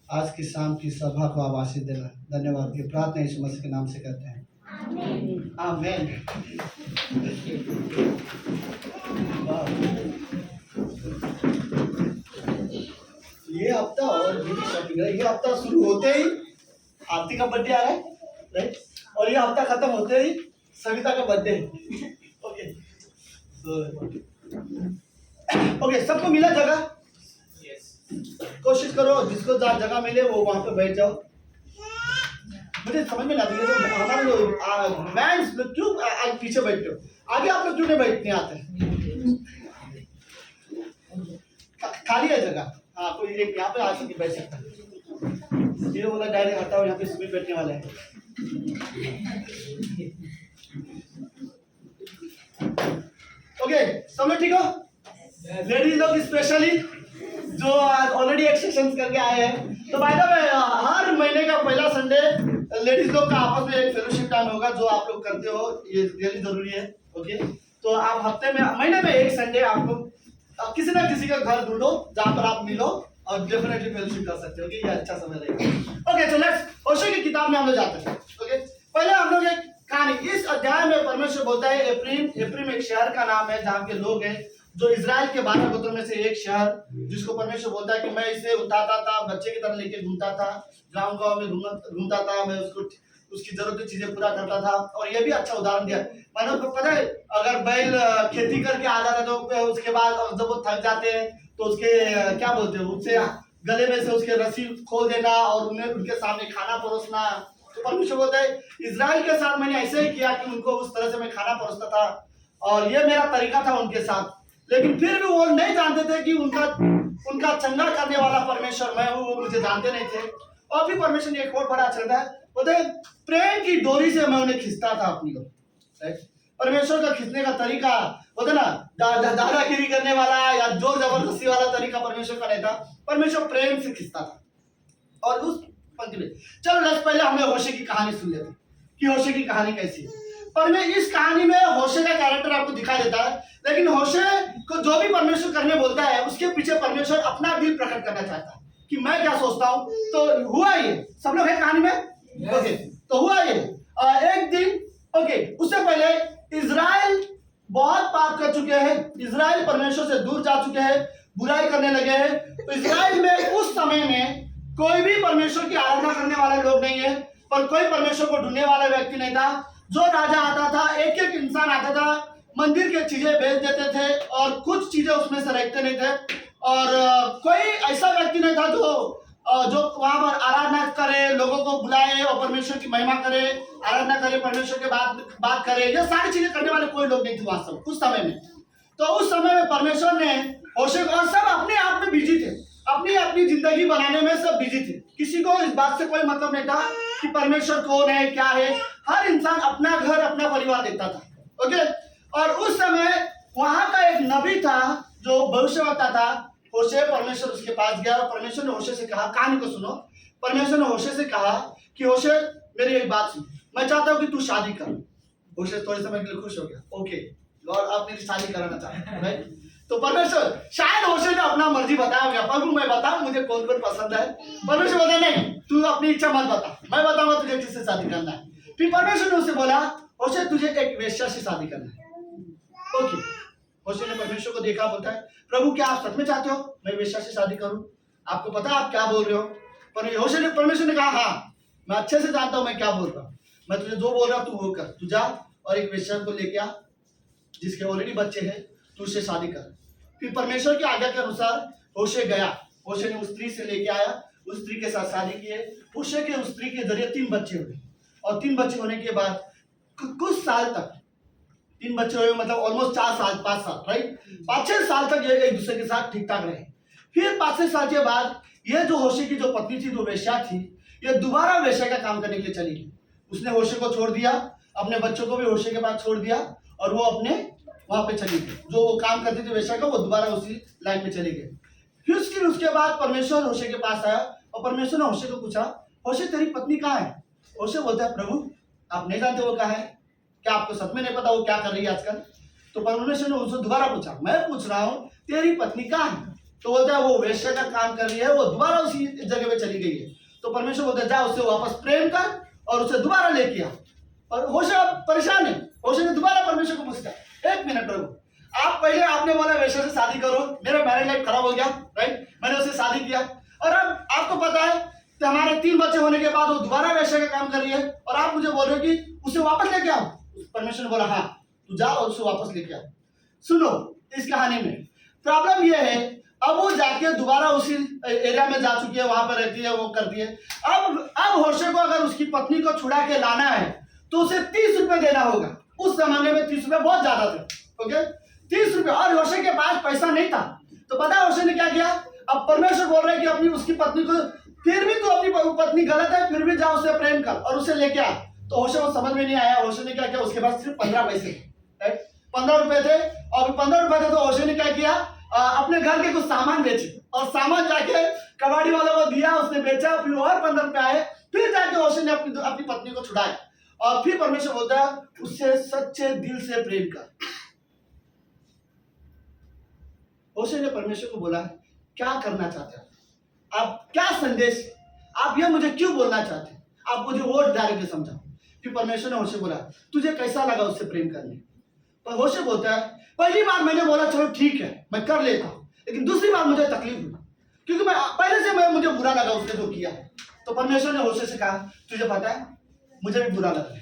आज की शाम की सभा को आप आशीष देना। धन्यवाद की प्रार्थना यीशु मसीह के नाम से करते हैं, आमीन। ये हफ्ता और शॉपिंग है। ये हफ्ता शुरू होते ही आरती का बर्थडे आ रहा है, राइट? और ये हफ्ता खत्म होते ही सविता का बर्थडे। ओके, ओके, सबको मिला जगह? कोशिश करो जिसको जहाँ जगह मिले वो वहां पे बैठ जाओ। मुझे समझ में नहीं आती है हमारे लोग मैंस लोग क्यों पीछे बैठते हो, आगे आप लोग क्यों नहीं बैठने आते? खाली है जगह? हाँ, कोई एक यहाँ पे आ सके बैठ सकता है। ये बोला डायरेक्ट हटाओ, यहाँ पे सुबह बैठने वाले हैं। ओके, सब लोग ठीक हो? लेडीज लोग स्पेशली जो ऑलरेडी एक्सेशंस करके आए हैं। तो बाय द वे, हर महीने का पहला संडे लेडीज लोग का आपस में एक फेलोशिप टाइम होगा, जो आप लोग करते हो, ये रियली जरूरी है। ओके, तो आप हफ्ते में, महीने में एक संडे आपको किसी ना किसी का घर ढूंढो जहां पर आप मिलो और डेफिनेटली फेलोशिप कर सकते हो। कि ये अच्छा समय रहेगा। ओके, तो लेट्स होशे की किताब में हम लोग जाते हैं। ओके, पहले हम लोग एक कहानी, इस अध्याय में परमेश्वर बोलता है एप्रिम एक शहर का नाम है जहाँ के लोग हैं, जो इजराइल के 12 गोत्रों में से एक शहर, जिसको परमेश्वर बोलता है कि मैं इसे उठाता था, बच्चे की तरह लेके घूमता था, गांव गांव में घूमता था, मैं उसकी जरूरत की चीजें पूरा करता था। और ये भी अच्छा उदाहरण दिया। मानो को पता है, अगर बैल खेती करके आ जाता है तो उसके बाद जब वो थक जाते हैं तो उसके क्या बोलते हैं, उससे गले में से उसके रस्सी खोल देना और उन्हें उनके सामने खाना परोसना। तो परमेश्वर बोलता है इजराइल के साथ मैंने ऐसे ही किया कि उनको उस तरह से मैं खाना परोसता था, और ये मेरा तरीका था उनके साथ। लेकिन फिर भी वो नहीं जानते थे कि उनका चंगा करने वाला परमेश्वर मैं हूँ, वो मुझे जानते नहीं थे। और भी परमेश्वर ने एक और बड़ा अच्छा है, बोलते प्रेम की डोरी से मैं उन्हें खींचता था अपनी को। परमेश्वर का खींचने का तरीका बोलते ना, दादागिरी करने वाला या जोर जबरदस्ती वाला तरीका परमेश्वर का नहीं था। परमेश्वर प्रेम से खींचता था। और उस पंक्ति में चलो पहले हमें होशे की कहानी सुन लेते कि होशे की कहानी कैसी है। पर मैं इस कहानी में होशे का कैरेक्टर आपको दिखाई देता है, लेकिन होशे को जो भी परमेश्वर करने बोलता है उसके पीछे परमेश्वर अपना दिल प्रकट करना चाहता है कि मैं क्या सोचता हूँ। तो हुआ ये, सब लोग है कहानी में? ओके, तो हुआ ये एक दिन। ओके, उससे पहले इजराइल बहुत पाप कर चुके हैं, इजराइल परमेश्वर से दूर जा चुके हैं, बुराई करने लगे हैं। तो इजराइल में उस समय में कोई भी परमेश्वर की आराधना करने वाले लोग नहीं है, पर कोई परमेश्वर को ढूंढने वाला व्यक्ति नहीं था। जो राजा आता था, एक एक इंसान आता था, मंदिर की चीजें बेच देते थे और कुछ चीजें उसमें से रखते नहीं थे। और कोई ऐसा व्यक्ति नहीं था जो वहां पर आराधना करे, लोगों को बुलाए और परमेश्वर की महिमा करे, आराधना करे, परमेश्वर के बात करे। ये सारी चीजें करने वाले कोई लोग नहीं थे वास्तव उस समय में। तो उस समय में परमेश्वर ने होशे और सब अपने आप में बिजी थे, अपनी अपनी जिंदगी बनाने में सब बिजी थे। किसी को इस बात से कोई मतलब नहीं था कि परमेश्वर कौन है, क्या है। हर इंसान अपना घर, अपना परिवार देखता था। ओके, और उस समय वहां का एक नबी था जो भविष्यवक्ता था, होशे परमेश्वर उसके पास गया और परमेश्वर ने होशे से कहा, कहानी को सुनो। परमेश्वर ने होशे से कहा कि होशे मेरी एक बात सुन, मैं चाहता हूँ कि तू शादी कर। होशे थोड़े समय के लिए खुश हो गया, ओके गॉड आप मेरी शादी कराना चाहते हैं, राइट। तो परमेश्वर शायद होशे ने अपना मर्जी बताया होगा, प्रभु मैं बताऊं मुझे कौन कौन पसंद है। परमेश्वर बोला नहीं, तू अपनी इच्छा मत बता, मैं बताऊंगा तुझे किससे शादी करना है। फिर परमेश्वर ने उससे बोला, होशे तुझे एक वेश्या से शादी करना है। ओके, होशे ने परमेश्वर को देखा, बोलता है प्रभु क्या आप सच में चाहते हो मैं वेश्या से शादी करूं? आपको पता आप क्या बोल रहे हो? पर होशे ने परमेश्वर ने कहा हाँ मैं अच्छे से जानता हूं मैं क्या बोल रहा हूं, मैं तुझे जो बोल रहा हूं तू वो कर, तू जा और एक वेश्या को लेके आ जिसके ऑलरेडी बच्चे हैं, तू उससे शादी कर। फिर परमेश्वर की आज्ञा के अनुसार होशे गया, होशे ने उस स्त्री से लेके आया, उस स्त्री के साथ शादी किए। होशे के उस स्त्री के जरिए 3 बच्चे हुए और 3 बच्चे होने के बाद कुछ साल तक 3 बच्चे हुए, मतलब ऑलमोस्ट 4 साल 5 साल, राइट, 5-6 साल तक ये एक दूसरे के साथ ठीक ठाक रहे। फिर 5-6 साल के बाद ये जो होशे की जो पत्नी थी, जो वेश्या थी, ये दोबारा वेश्या का काम करने के लिए चली गई। उसने होशे को छोड़ दिया, अपने बच्चों को भी होशे के पास छोड़ दिया और वो अपने वहां पे चली गई। जो वो काम करती थी वेश्या का, वो दोबारा उसी लाइन में चली गई। फिर उसके बाद परमेश्वर होशे के पास आया और परमेश्वर ने होशे को पूछा, होशे तेरी पत्नी कहाँ है? होशे बोलता है प्रभु आप नहीं जानते वो कहाँ है? क्या आपको सच में नहीं पता वो क्या कर रही है आजकल? तो परमेश्वर ने उससे दोबारा पूछा, मैं पूछ रहा हूँ तेरी पत्नी कहाँ है? तो बोलता है वो वेश्या का काम कर रही है, वो दोबारा उसी जगह पे चली गई है। तो परमेश्वर बोलता है जा उससे वापस प्रेम कर और उसे दोबारा लेके आ। और होशे परेशान है, होशे ने दोबारा परमेश्वर को पूछा, एक मिनट प्रभु आप पहले आपने बोला वेश्या से शादी करो, मेरा मैरिज लाइफ खराब हो गया, राइट, मैंने उससे शादी किया और अब आपको पता है कि हमारे 3 बच्चे होने के बाद वो दोबारा वेश्या का काम कर रही है और आप मुझे बोल रहे हो कि उसे वापस लेके आओ। परमेश्वर ने बोला हाँ तू जा और उसे वापस लेके आओ। सुनो इस कहानी में प्रॉब्लम ये है, अब वो जाके दोबारा उसी एरिया में जा चुकी है, वहां पर रहती है, वो करती है। अब होशे को अगर उसकी पत्नी को छुड़ा के लाना है तो उसे 30 रुपए देना होगा। उस जमाने में 30 रुपए बहुत ज्यादा थे, ओके 30 रुपए, और होशे के पास पैसा नहीं था। तो पता है होशे ने क्या किया? अब परमेश्वर बोल रहे हैं कि अपनी उसकी पत्नी को, फिर भी तो अपनी पत्नी गलत है, फिर भी जा उसे प्रेम कर और उसे लेके आ। तो होशे को समझ में नहीं आया। होशे ने क्या किया, उसके पास सिर्फ 15 पैसे, 15 रुपए थे और 15 रुपए थे तो होशे ने क्या किया, अपने घर के कुछ सामान बेचे और सामान जाके कबाड़ी वालों को दिया, उसने बेचा, फिर और 15 रुपए आए, फिर जाके होशे ने अपनी पत्नी को छुड़ाया। और फिर परमेश्वर बोलता है उससे सच्चे दिल से प्रेम कर। होशे ने परमेश्वर को बोला क्या करना चाहते हो आप, क्या संदेश, आप ये मुझे क्यों बोलना चाहते हैं, आप मुझे वो डायरेक्टली समझाओ। फिर परमेश्वर ने होशे बोला तुझे कैसा लगा उससे प्रेम करने? पर होशे बोलता है पहली बार मैंने बोला चलो ठीक है मैं कर लेता हूं, लेकिन दूसरी बार मुझे तकलीफ हुई क्योंकि मैं पहले से मुझे बुरा लगा उसने जो किया। तो परमेश्वर ने होशे से कहा तुझे पता है मुझे भी बुरा लगा है,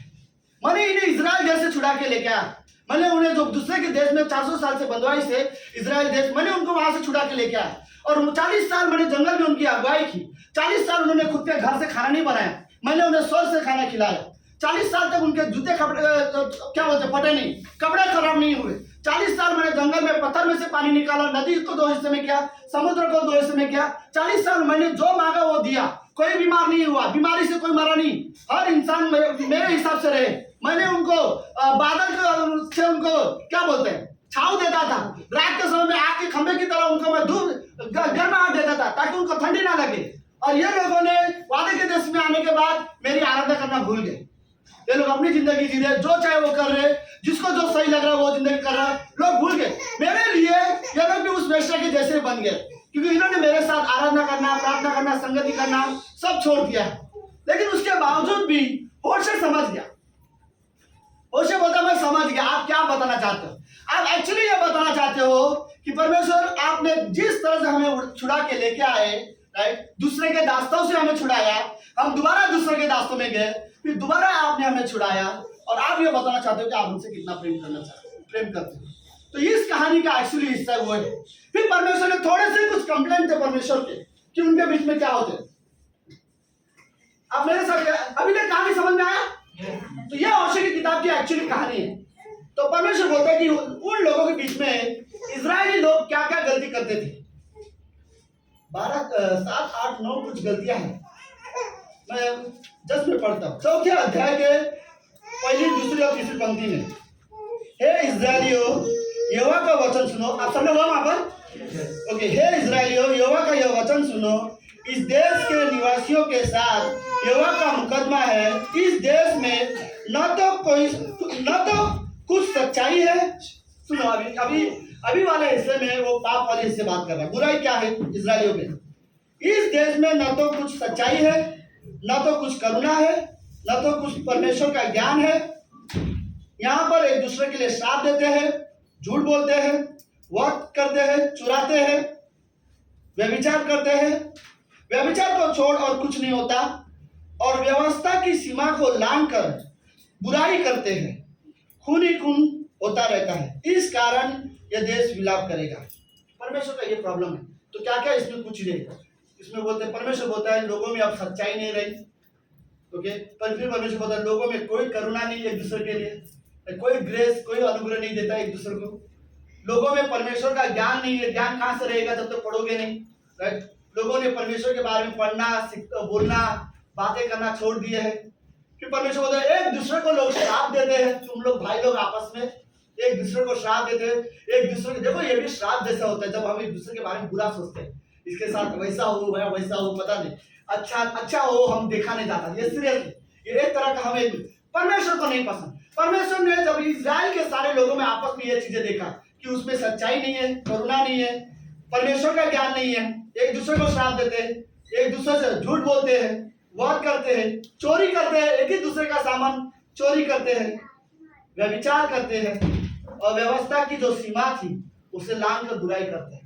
मैंने इन्हें इजराइल देश से छुड़ा के लेके आया, मैंने उन्हें जो दूसरे के देश में 400 साल से बंधुआई से इजराइल देश, मैंने उनको वहां से छुड़ा के लेके आया और 40 साल मैंने जंगल में उनकी अगुवाई की। 40 साल उन्होंने खुद के घर से खाना नहीं बनाया, मैंने उन्हें स्वर्ग से खाना खिलाया। 40 साल तक उनके जूते कपड़े क्या बोलते फटे नहीं, कपड़े खराब नहीं हुए। 40 साल मैंने जंगल में पत्थर में से पानी निकाला, नदी को 2 हिस्से में किया, समुद्र को 2 हिस्से में किया। 40 साल मैंने जो मांगा वो दिया, कोई बीमार नहीं हुआ, बीमारी से कोई मरा नहीं, हर इंसान मेरे हिसाब से रहे। मैंने उनको बादल से उनको क्या बोलते हैं छाव देता था, रात के समय में आग के खंभे की तरह उनको मैं धूप गर्माहट देता था ताकि उनको ठंडी ना लगे। और ये लोगों ने वादे के देश में आने के बाद मेरी आराधना करना भूल गए। ये लोग अपनी जिंदगी जी रहे, जो चाहे वो कर रहे, जिसको जो सही लग रहा है वो जिंदगी कर रहा है, लोग भूल गए। मेरे लिए ये लोग भी उस वेश्या के जैसे बन गए क्योंकि इन्होंने मेरे साथ आराधना करना, प्रार्थना करना, संगति करना सब छोड़ दिया। लेकिन उसके बावजूद भी होशे समझ गया। होशे बोलता मैं समझ गया आप क्या बताना चाहते हो। आप एक्चुअली ये बताना चाहते हो कि परमेश्वर आपने जिस तरह से हमें छुड़ा के लेके आए, राइट, दूसरे के दास्तों से हमें छुड़ाया, हम दोबारा दूसरे के दास्तों में गए, फिर दोबारा आपने हमें छुड़ाया और आप ये बताना चाहते हो कि आप हमसे कितना प्रेम करते हो। तो इस कहानी का एक्चुअली हिस्सा वो है। फिर परमेश्वर ने थोड़े से कुछ कंप्लेंट थे परमेश्वर के कि उनके बीच में क्या होते। अब मेरे साथ अभी तक कहानी समझ में आया? तो यह होशे की किताब की एक्चुअली कहानी है। तो परमेश्वर बोलता है कि उन लोगों के बीच में इजरायली लोग क्या क्या गलती करते थे। 12, 7, 8, 9 कुछ गलतियां हैं, मैं जस्ट में पढ़ता हूँ। 4थे अध्याय के 1, 2 और 3 पंक्ति में, हे इस्राएलियों यहोवा का वचन सुनो। आप सब लोग वहां पर ओके, हे इजराइलियों, यहोवा का यह वचन सुनो। इस देश के निवासियों के साथ यहोवा का मुकदमा है। इस देश में न तो कुछ सच्चाई है। सुनो, अभी वाले हिस्से में वो पाप वाले हिस्से बात कर रहा है। बुराई क्या है इजराइलियों में? इस देश में न तो कुछ सच्चाई है, न तो कुछ करुणा है, न तो कुछ परमेश्वर का ज्ञान है। यहाँ पर एक दूसरे के लिए श्राप देते हैं, झूठ बोलते हैं, वक्त करते हैं, चुराते हैं, व्यभिचार करते हैं। व्यभिचार को छोड़ और कुछ नहीं होता, और व्यवस्था की सीमा को लांघकर बुराई करते हैं। खून ही खून होता रहता है। इस कारण यह देश विलाप करेगा। परमेश्वर का ये प्रॉब्लम है। तो क्या क्या इसमें कुछ नहीं, इसमें बोलते हैं, परमेश्वर बोलता है लोगों में अब सच्चाई नहीं रही। ओके, पर फिर परमेश्वर बोलता है लोगों में कोई करुणा नहीं एक दूसरे के लिए, कोई ग्रेस, कोई अनुग्रह नहीं देता एक दूसरे को। लोगों में परमेश्वर का ज्ञान नहीं है। ज्ञान कहाँ से रहेगा जब तक पढ़ोगे नहीं, राइट? लोगों ने परमेश्वर के बारे में पढ़ना, बोलना, बातें करना छोड़ दिए हैं। फिर परमेश्वर बोलता है एक दूसरे को लोग श्राप देते हैं। तुम लोग भाई लोग आपस में एक दूसरे को श्राप देते हैं। एक दूसरे को, देखो ये भी श्राप जैसा होता है जब हम एक दूसरे के बारे में बुरा सोचते हैं। इसके साथ वैसा हो, वैसा हो, पता नहीं, अच्छा हो, हम देखा नहीं जाता। ये सीरियसली ये एक तरह का हमें परमेश्वर को नहीं पसंद। परमेश्वर ने जब इजराइल के सारे लोगों में आपस में ये चीजें देखा कि उसमें सच्चाई नहीं है, करुणा नहीं है, परमेश्वर का ज्ञान नहीं है, एक दूसरे को श्राप देते हैं, एक दूसरे से झूठ बोलते हैं, वाद करते हैं, चोरी करते हैं, एक ही दूसरे का सामान चोरी करते हैं, व्यभिचार करते हैं, और व्यवस्था की जो सीमा थी उसे लांघ कर बुराई करते हैं।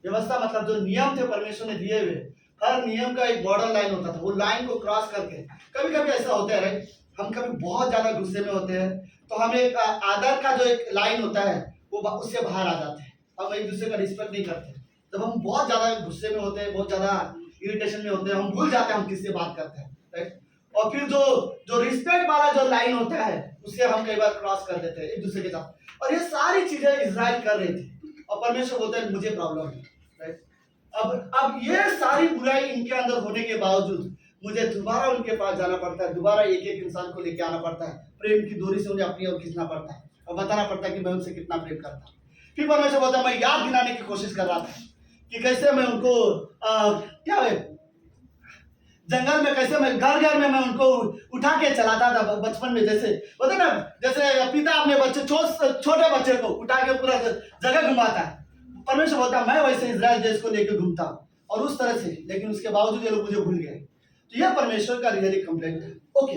व्यवस्था मतलब जो नियम थे परमेश्वर ने दिए हुए, हर नियम का एक बॉर्डर लाइन होता था। वो लाइन को क्रॉस करके कभी कभी ऐसा होता है, राइट? हम कभी बहुत ज्यादा गुस्से में होते हैं तो हम एक आदर का जो एक लाइन होता है वो उससे बाहर आ जाते हैं। हम एक दूसरे का रिस्पेक्ट नहीं करते। जब हम बहुत ज्यादा गुस्से में होते हैं, बहुत ज्यादा इरिटेशन में होते हैं, हम भूल जाते हैं हम किससे बात करते हैं, राइट? और फिर जो रिस्पेक्ट वाला जो लाइन होता है उससे हम कई बार क्रॉस कर देते हैं एक दूसरे के साथ। और ये सारी चीजें इजराइल कर रही थी, और परमेश्वर बोलते हैं मुझे प्रॉब्लम है, राइट? अब ये सारी बुराई इनके अंदर होने के बावजूद मुझे दोबारा उनके पास जाना पड़ता है, दोबारा एक एक इंसान को लेके आना पड़ता है, प्रेम की डोरी से उन्हें अपनी ओर खींचना पड़ता है और बताना पड़ता है कि मैं उनसे कितना प्रेम करता हूँ। फिर परमेश्वर बोलता है मैं याद दिलाने की कोशिश कर रहा था कि कैसे मैं उनको क्या है जंगल में, कैसे मैं घर घर में मैं उनको उठा के चलाता था बचपन में। जैसे बोलते ना, जैसे पिता अपने बच्चे छोटे बच्चे को उठा के पूरा जगह घुमाता है, परमेश्वर बोलता है मैं वैसे इजराइल देश को लेकर घूमता हूँ और उस तरह से, लेकिन उसके बावजूद ये लोग मुझे भूल गए। तो यह परमेश्वर का रियली कंप्लेंट है। ओके,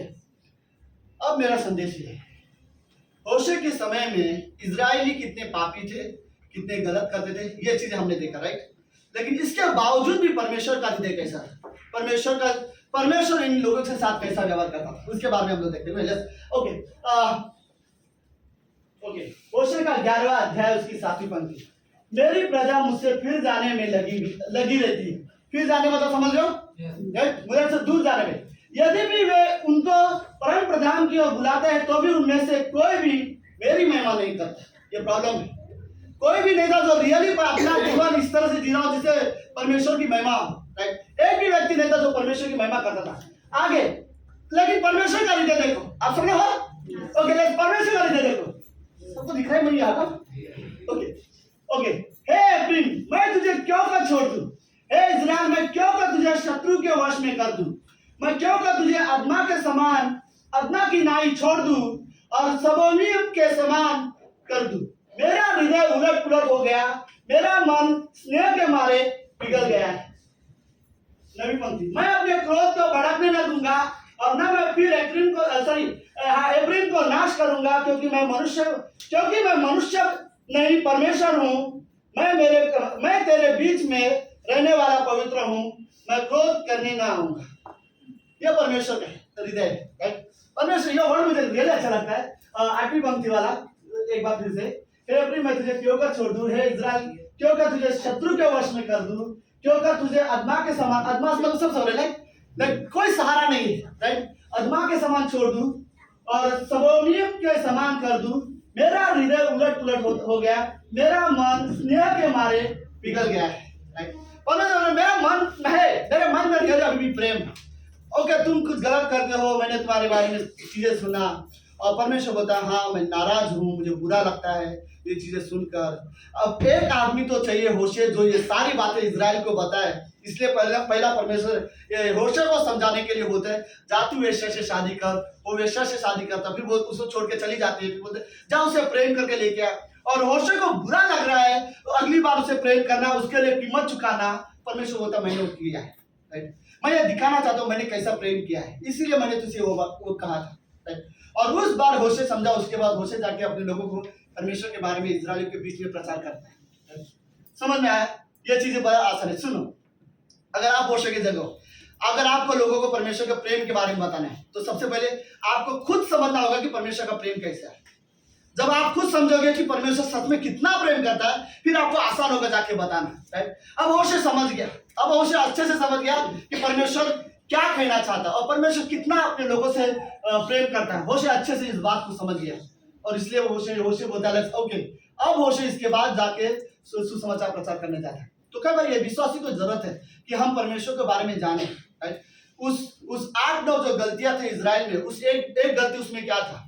अब मेरा संदेश ये है, होशे के समय में इजरायली कितने पापी थे, कितने गलत करते थे, ये चीजें हमने देखा, राइट? लेकिन इसके बावजूद भी परमेश्वर का हृदय कैसा था, परमेश्वर इन लोगों के साथ कैसा व्यवहार करता था, उसके बारे में हम लोग देखते हैं। ओके, होशे का 11वां अध्याय उसकी 7वीं पंक्ति, मेरी प्रजा मुझसे फिर जाने में लगी रहती है। फिर जाने मतलब समझ रहे हो, मुझे से दूर जाने में। यदि भी वे उनको परम प्रधान की ओर बुलाते हैं तो भी उनमें से कोई भी मेरी महिमा नहीं करता। ये प्रॉब्लम है। कोई भी नहीं था जो रियली अपना जीवन इस तरह से जी रहा हो जिससे परमेश्वर की महिमा हो, राइट? एक भी व्यक्ति नहीं था जो परमेश्वर की महिमा करता था। आगे, लेकिन परमेश्वर का हृदय देखो, आप समझ हो? ओके, लेकिन परमेश्वर का हृदय देखो, सबको दिख रहा है मुझे आता? ओके, हे एफ्राइम, मैं तुझे क्यों कर छोड़ दूं? हे इस्राएल, मैं क्यों कर तुझे शत्रु के वश में कर दूं? मैं क्यों कर तुझे अदमा के समान, अदमा की नाई छोड़ दूं और सबोनियम के समान कर दूं? मेरा हृदय उलट पुलट हो गया, मेरा मन स्नेह के मारे पिघल गया है। 9वीं पंक्ति, मैं अपने क्रोध को भड़कने न दूंगा और न मैं फिर एफ्राइम को नाश करूंगा, क्योंकि मैं मनुष्य नहीं परमेश्वर हूँ। मैं तेरे बीच में रहने वाला पवित्र हूँ, मैं क्रोध करने ना आऊंगा। यह परमेश्वर का हृदय है। परमेश्वर, यह वर्ड मुझे रियली अच्छा लगता है। 8वीं पंक्ति वाला एक बार फिर से, हे एफ्राइम, मैं तुझे क्यों कर छोड़ दूं? हे इस्राएल, क्यों कर तुझे शत्रु के वश में कर दूं? क्यों कर तुझे अदमा के समान, अदमा मतलब सब समझ लाइक कोई सहारा नहीं है, राइट? अदमा के समान छोड़ दूं और सबोनियम के समान कर दूं। मेरा हृदय उलट पुलट हो गया, मेरा मन स्नेह के मारे पिघल गया है, राइट? मेरा मन है, मेरे मन में रियल अभी भी प्रेम। ओके, तुम कुछ गलत करते हो, मैंने तुम्हारे बारे में चीजें सुना, और परमेश्वर बोलता है हाँ मैं नाराज हूँ, मुझे बुरा लगता है, ये चीजें सुनकर। अब एक आदमी तो चाहिए होशे जो ये सारी बातें इजराइल को बताए। इसलिए पहला परमेश्वर ये होशे को समझाने के लिए बोलते हैं जा तू वेश्या से शादी कर। वो वेश्या से शादी करता, फिर वो उसको छोड़ के चली जाती है, फिर बोलते जा उसे प्रेम करके लेके आ। और होशे को बुरा लग रहा है तो अगली बार उसे प्रेम करना, उसके लिए कीमत चुकाना। परमेश्वर बोलता मैंने वो किया है, राइट। मैं ये दिखाना चाहता हूँ मैंने कैसा प्रेम किया है, इसीलिए मैंने तुझे वो कहा था, राइट। और उस बार होशे समझा, उसके बाद होशे जाके अपने लोगों को परमेश्वर के बारे में इजराइलियों के बीच में प्रचार करता है। समझ में आया? ये चीजें बड़ा आसान है। सुनो, अगर आप होशे की जगह हो, अगर आपको लोगों को परमेश्वर के प्रेम के बारे में बताना है तो सबसे पहले आपको खुद समझना होगा कि परमेश्वर का प्रेम कैसा है। जब आप खुद समझोगे कि परमेश्वर सच में कितना प्रेम करता है, फिर आपको आसान होगा जाके बताना, राइट। अब होशे समझ गया, अब होशे अच्छे से समझ गया कि परमेश्वर क्या कहना चाहता है और परमेश्वर कितना अपने लोगों से प्रेम करता है। होशे अच्छे से इस बात को समझ गया और इसलिए होशे बोलता है ओके। अब होशे इसके बाद जाके सुसमाचार प्रचार करने जाता है। तो कई बार ये विश्वासी को जरूरत है कि हम परमेश्वर के बारे में जाने, राइट। उस 8-9 जो गलतियां थे इजराइल में, उस एक गलती उसमें क्या था,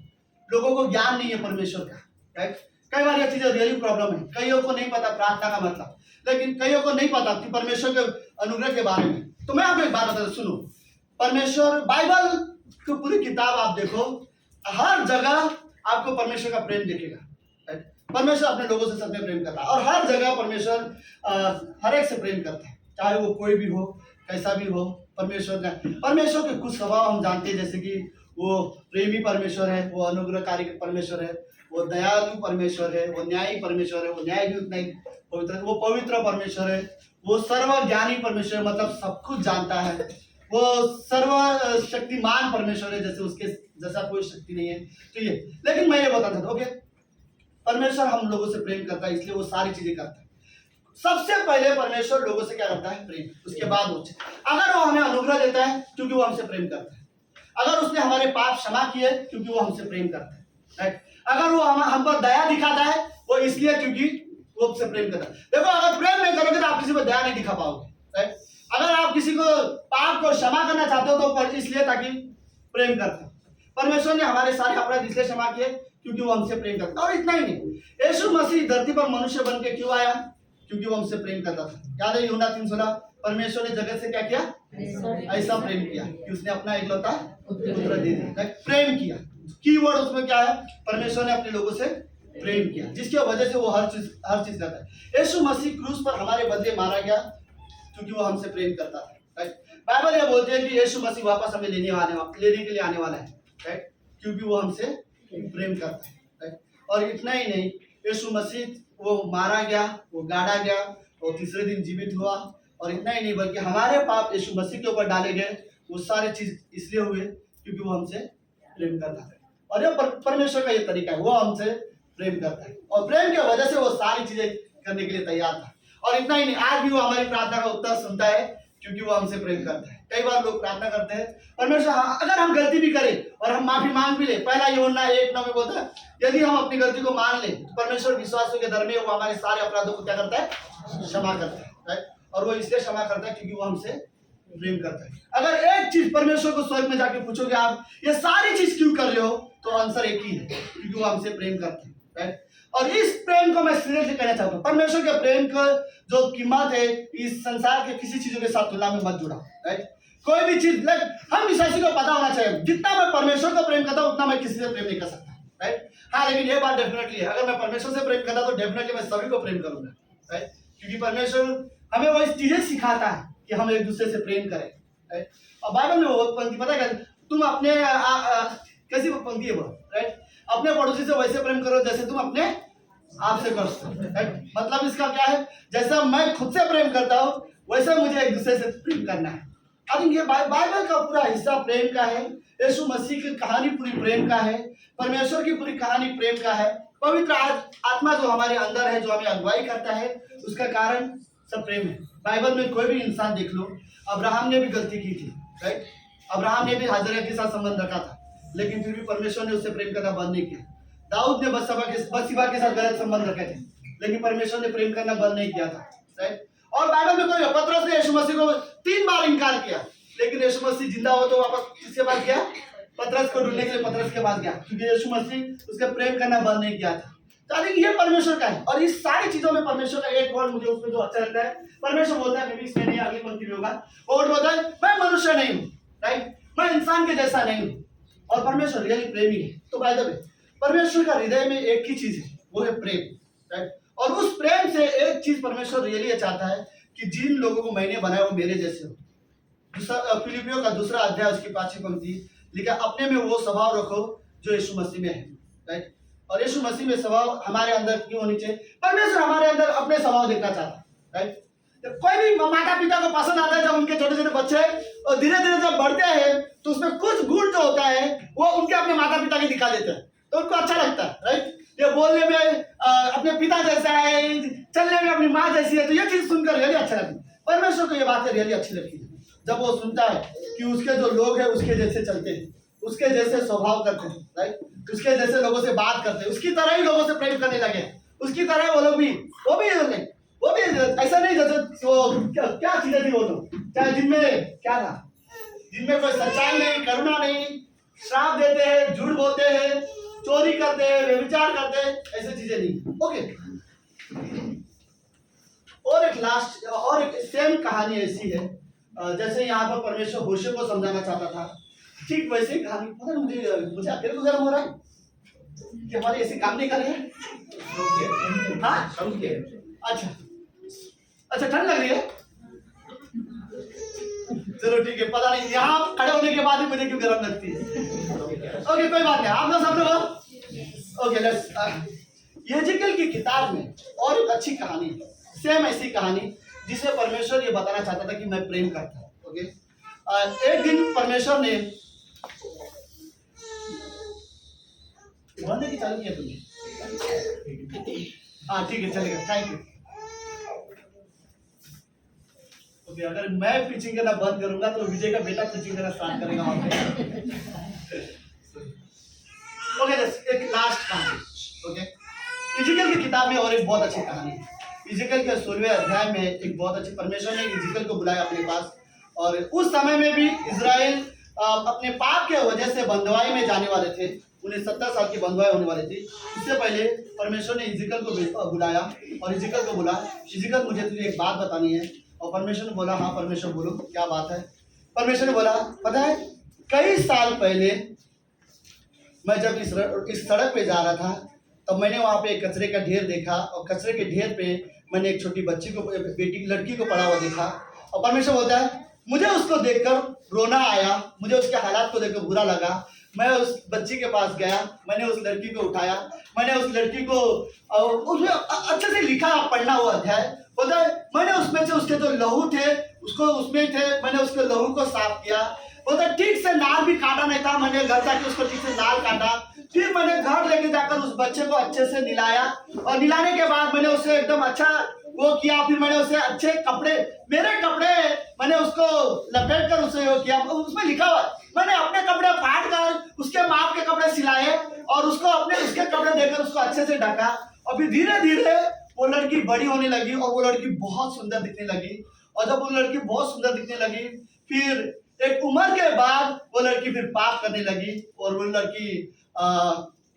लोगों को ज्ञान नहीं है परमेश्वर का, राइट। कई बार ये चीजें रियली प्रॉब्लम है। कईयों को नहीं पता प्रार्थना का मतलब, लेकिन कईयों को नहीं पता कि परमेश्वर के अनुग्रह के बारे में। तो मैं आपको एक बात बता, सुनो, परमेश्वर बाइबल की पूरी किताब आप देखो, हर जगह आपको परमेश्वर का प्रेम दिखेगा, राइट। परमेश्वर अपने लोगों से सच में प्रेम करता है और हर जगह परमेश्वर हर एक से प्रेम करता है, चाहे वो कोई भी हो, कैसा भी हो। परमेश्वर के कुछ स्वभाव हम जानते हैं, जैसे कि वो प्रेमी परमेश्वर है, वो अनुग्रहकारी परमेश्वर है, वो दयालु परमेश्वर है, वो न्यायी परमेश्वर है, वो न्याय भी उतना ही पवित्र, वो पवित्र परमेश्वर है, वो सर्वज्ञानी परमेश्वर है, मतलब सब कुछ जानता है, वो सर्वशक्तिमान परमेश्वर है, जैसे उसके जैसा कोई शक्ति नहीं है। तो ये, लेकिन मैं ये बताना चाहता हूँ, ओके, परमेश्वर हम लोगों से प्रेम करता है, इसलिए वो सारी चीजें करता है। सबसे पहले परमेश्वर लोगों से क्या करता है? प्रेम। उसके बाद वो, अगर वो हमें अनुग्रह देता है क्योंकि वो हमसे प्रेम करता है, अगर उसने हमारे पाप क्षमा किए क्योंकि वो हमसे प्रेम करता है, राइट। अगर वो हम पर दया दिखाता है वो इसलिए क्योंकि वो हमसे प्रेम करता है। देखो, अगर प्रेम नहीं करोगे तो आप किसी को दया नहीं दिखा पाओगे, राइट। अगर आप किसी को पाप को क्षमा करना चाहते हो तो इसलिए ताकि प्रेम करते हो। परमेश्वर ने हमारे सारे अपराध इसलिए क्षमा किए क्योंकि वो हमसे प्रेम करता है। और इतना ही नहीं, यीशु मसीह धरती पर मनुष्य बन के क्यों आया? क्योंकि वो हमसे प्रेम करता था। याद है यूहन्ना 3:16, परमेश्वर ने जगत से क्या किया? ऐसा प्रेम किया कि उसने अपना इकलौता पुत्र दे दिया। प्रेम किया, कीवर्ड उसमें क्या है? परमेश्वर ने अपने लोगों से प्रेम किया, जिसकी वजह से वो हर चीज करता है। यीशु मसीह क्रूस पर हमारे बदले मारा गया क्योंकि वो हमसे प्रेम करता था, राइट। बाइबल ये बोलते हैं कि यीशु मसीह वापस हमें लेने के लिए आने वाला है, राइट, क्योंकि वो हमसे प्रेम करता है, राइट। और इतना ही नहीं, यीशु मसीह वो मारा गया, वो गाड़ा गया, और तीसरे दिन जीवित हुआ। और इतना ही नहीं, बल्कि हमारे पाप यीशु मसीह के ऊपर डाले गए। वो सारे चीज इसलिए हुए क्योंकि वो हमसे प्रेम करता है। और ये परमेश्वर का ये तरीका है, वो हमसे प्रेम करता है और प्रेम की वजह से वो सारी चीजें करने के लिए तैयार था। और इतना ही नहीं, आज भी वो हमारी प्रार्थना का उत्तर सुनता है क्योंकि वो हमसे प्रेम करता है। कई बार लोग प्रार्थना करते हैं परमेश्वर, अगर हम गलती भी करें और हम माफी मांग भी ले, पहला यूहन्ना 1:9 में बोलता है यदि हम अपनी गलती को मान ले तो परमेश्वर विश्वासों के दर में वो हमारे सारे अपराधों को क्या करता है? क्षमा करता है, राइट। और वो इसलिए क्षमा करता है क्योंकि वो हमसे प्रेम करता है। अगर एक चीज परमेश्वर को स्वर्ग में जाके पूछोगे आप ये सारी चीज क्यों कर रहे हो, तो आंसर एक ही है, क्योंकि वो हमसे प्रेम करते हैं, राइट। और इस प्रेम को मैं सीरियसली कहना चाहता हूँ, परमेश्वर के प्रेम का जो कीमत है इस संसार के किसी चीजों के साथ तुलना में मत जुड़ा, राइट। कोई भी चीज हम विश्वासी को पता होना चाहिए, जितना मैं परमेश्वर को प्रेम करता हूँ उतना मैं किसी से प्रेम नहीं कर सकता, राइट। हाँ, लेकिन ये बात डेफिनेटली है, अगर मैं परमेश्वर से प्रेम करता तो डेफिनेटली मैं सभी को प्रेम करूंगा, राइट। क्योंकि परमेश्वर हमें वो चीजें सिखाता है कि हम एक दूसरे से प्रेम करें, राइट। और बाइबल में वो पंक्ति पता है, तुम अपने कैसी पंक्ति है वो, राइट, अपने पड़ोसी से वैसे प्रेम करो जैसे तुम अपने आप से करते हो, राइट। मतलब इसका क्या है? जैसा मैं खुद से प्रेम करता हूँ वैसे मुझे एक दूसरे से प्रेम करना है। अब ये बाइबल का पूरा हिस्सा प्रेम का है। यीशु मसीह की कहानी पूरी प्रेम का है, परमेश्वर की पूरी कहानी प्रेम का है। पवित्र आत्मा जो हमारे अंदर है, जो हमें अगुवाई करता है, उसका कारण सब प्रेम है। बाइबल में कोई भी इंसान देख लो, अब्राहम ने भी गलती की थी, राइट। अब्राहम ने भी हाजरा के साथ संबंध रखा था, लेकिन फिर भी परमेश्वर ने उससे प्रेम करना बंद नहीं किया। दाऊद ने बत्शेबा के साथ गलत संबंध रखे थे, लेकिन परमेश्वर ने प्रेम करना बंद नहीं किया था, राइट। और बाइबल में कोई पतरस ने यीशु मसीह को 3 बार इनकार किया, लेकिन यीशु मसीह जिंदा हो तो वापस किसके पास गया? पतरस को ढूंढने के लिए पतरस के पास गया, क्योंकि यीशु मसीह उसका प्रेम करना बंद नहीं किया था। तो आई थिंक ये परमेश्वर का है। और इस सारी चीजों में परमेश्वर का एक वर्ड मुझे उसमें जो अच्छा लगता है, परमेश्वर बोलता है, मे भी इसमें नहीं अगली पंक्ति में होगा, वो वर्ड बोलता है मैं मनुष्य नहीं हूँ, राइट, मैं इंसान के जैसा नहीं हूँ, और परमेश्वर रियली प्रेमी है। तो बाय द वे परमेश्वर का हृदय में एक ही चीज है, वो है प्रेम, राइट। और उस प्रेम से एक चीज परमेश्वर रियली ये चाहता है कि जिन लोगों को मैंने बनाया वो मेरे जैसे हो। दूसरा फिलिपियों का 2 अध्याय उसकी 5वीं पंक्ति लिखा, अपने में वो स्वभाव रखो जो यीशु मसीह में है, राइट। और यीशु मसीह में स्वभाव हमारे अंदर क्यों होनी चाहिए? परमेश्वर हमारे अंदर अपने स्वभाव देखना चाहता है, राइट। तो कोई भी माता पिता को पसंद आता है जब उनके छोटे छोटे बच्चे और धीरे धीरे जब बढ़ते हैं तो उसमें कुछ गुण जो होता है वो उनके अपने माता पिता के दिखा देते हैं, तो उनको अच्छा लगता है, राइट। ये बोलने में अपने पिता जैसा है, चलने में अपनी माँ जैसी है, तो ये चीज सुनकर रियली अच्छा लगती है। परमेश्वर को ये बातें रियली अच्छी लगती है जब वो सुनता है कि उसके जो लोग हैं उसके जैसे चलते हैं, उसके जैसे स्वभाव करते हैं, राइट, उसके जैसे लोगों से बात करते हैं, उसकी तरह ही लोगों से प्रेम करने लगे, उसकी तरह वो लोग भी वो भी ऐसा नहीं जैसे वो क्या चीजें थी वो लोग, चाहे जिनमें क्या था, जिनमें कोई सच्चाई नहीं, करुणा नहीं, श्राप देते हैं, झूठ बोलते हैं, चोरी करते हैं, व्यभिचार करते हैं, ऐसी चीजें नहीं। ओके, और एक सेम कहानी ऐसी है, जैसे यहाँ पर परमेश्वर होशे को समझाना चाहता था, ठीक वैसे ही कहानी। पता नहीं मुझे अकेले को गर्म हो रहा है कि हमारे ऐसे काम नहीं कर रहे हैं। हाँ, अच्छा ठंड लग रही है, चलो ठीक है, पता नहीं यहाँ खड़े होने के बाद ही मुझे क्यों गर्म लगती है। ओके, कोई बात नहीं, आप लोग सब लोग ओके। लेट्स यहेजकेल की किताब में और एक अच्छी कहानी, सेम ऐसी कहानी जिसमें परमेश्वर ये बताना चाहता था कि मैं प्रेम करता हूँ। ओके, एक दिन परमेश्वर ने बोलने की चालू किया तुमने? हाँ ठीक है, चलेगा, थैंक यू। ओके, अगर मैं पिचिंग करना बंद करूंगा तो विजय का बेटा पिचिंग करना स्टार्ट करेगा वहां पे। ओके, एक लास्ट कहानी। ओके, यहेजकेल की किताब में और एक बहुत अच्छी कहानी है। यहेजकेल के 16वें अध्याय में एक बहुत अच्छी, परमेश्वर ने यहेजकेल को बुलाया अपने पास, और उस समय में भी इजराइल अपने पाप के वजह से बंधुआई में जाने वाले थे, उन्हें 70 साल की बंधुआई होने वाली थी। इससे पहले परमेश्वर ने यहेजकेल को बुलाया और यहेजकेल को बोला, यहेजकेल मुझे तुझे एक बात बतानी है। और परमेश्वर ने बोला, हाँ परमेश्वर बोलो, क्या बात है? परमेश्वर ने बोला, पता है कई साल पहले मैं जब इस सड़क पे जा रहा था तब मैंने वहाँ पे एक कचरे का ढेर देखा, और कचरे के ढेर पे मैंने एक छोटी लड़की को पड़ा हुआ देखा। और परमेश्वर बोलता है, मुझे उसको देखकर रोना आया, मुझे उसके हालात को देखकर बुरा लगा। मैं उस बच्ची के पास गया, मैंने उस लड़की को उठाया, मैंने उस लड़की को उसमें अच्छे से लिखा पढ़ना हुआ अध्याय, बोलता है मैंने उसमें से उसके जो लहू थे उसको उसमें थे, मैंने उसके लहू को साफ किया। बोलता है ठीक से नाल भी काटा नहीं था, मैंने घर जाके उसको ठीक से नाल काटा, फिर मैंने घर लेके जाकर उस बच्चे को अच्छे से निलाया, और निलाने के बाद मैंने उसे एकदम अच्छा वो किया, फिर मैंने उसे अच्छे कपड़े, मेरे कपड़े मैंने उसको लपेट कर उसे वो किया। उसमें लिखा हुआ मैंने अपने कपड़े फाड़ कर उसके माप के कपड़े सिलाए और उसको उसके कपड़े देकर उसको अच्छे से ढका। और फिर धीरे धीरे वो लड़की बड़ी होने लगी और वो लड़की बहुत सुंदर दिखने लगी। और जब वो लड़की बहुत सुंदर दिखने लगी, फिर एक उम्र के बाद वो लड़की फिर पाप करने लगी, और वो लड़की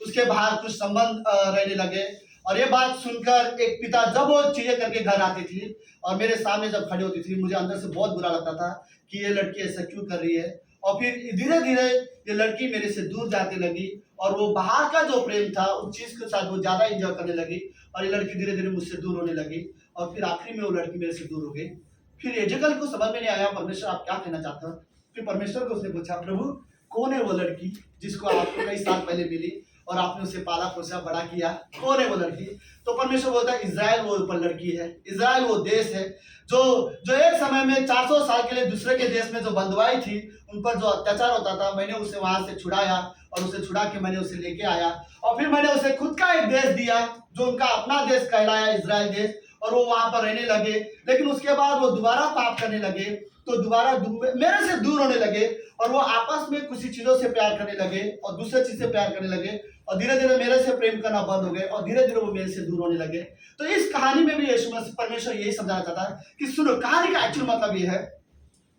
उसके बाहर कुछ संबंध रहने लगे। और ये बात सुनकर एक पिता जब वो चीजें करके घर आती थी और मेरे सामने जब खड़ी होती थी, मुझे अंदर से बहुत बुरा लगता था कि ये लड़की ऐसा क्यों कर रही है। और फिर धीरे धीरे ये लड़की मेरे से दूर जाने लगी, और वो बाहर का जो प्रेम था उस चीज के साथ वो ज्यादा एंजॉय करने लगी, और ये लड़की धीरे धीरे मुझसे दूर होने लगी, और फिर आखिरी में वो लड़की मेरे से दूर हो गई। फिर यहेजकेल को समझ में नहीं आया, परमेश्वर आप क्या कहना चाहते हो? फिर परमेश्वर को उसने पूछा, प्रभु कौन है वो लड़की जिसको आपको कई साल पहले मिली और आपने उसे पाला पोसा बड़ा किया, कौन है वो लड़की? तो परमेश्वर बोलता है, इजराइल वो ऊपर लड़की है, इजराइल वो देश है जो एक समय में 400 साल के लिए दूसरे के देश में जो बंधुआई थी, उन पर जो अत्याचार होता था, मैंने उसे वहां से छुड़ाया, और उसे छुड़ा के मैंने उसे लेके आया, और फिर मैंने उसे खुद का एक देश दिया जो उनका अपना देश कहलाया, इजराइल देश, और वो वहां पर रहने लगे। लेकिन उसके बाद वो दोबारा पाप करने लगे, तो दोबारा मेरे से दूर होने लगे, और वो आपस में कुछ चीजों से प्यार करने लगे और दूसरे चीज से प्यार करने लगे, और धीरे धीरे मेरे से प्रेम करना बंद हो गए, और धीरे धीरे वो मेरे से दूर होने लगे। तो इस कहानी में भी यीशु मसीह परमेश्वर यही समझाना चाहता है कि सुनो, कहानी का एक्चुअल मतलब ये है,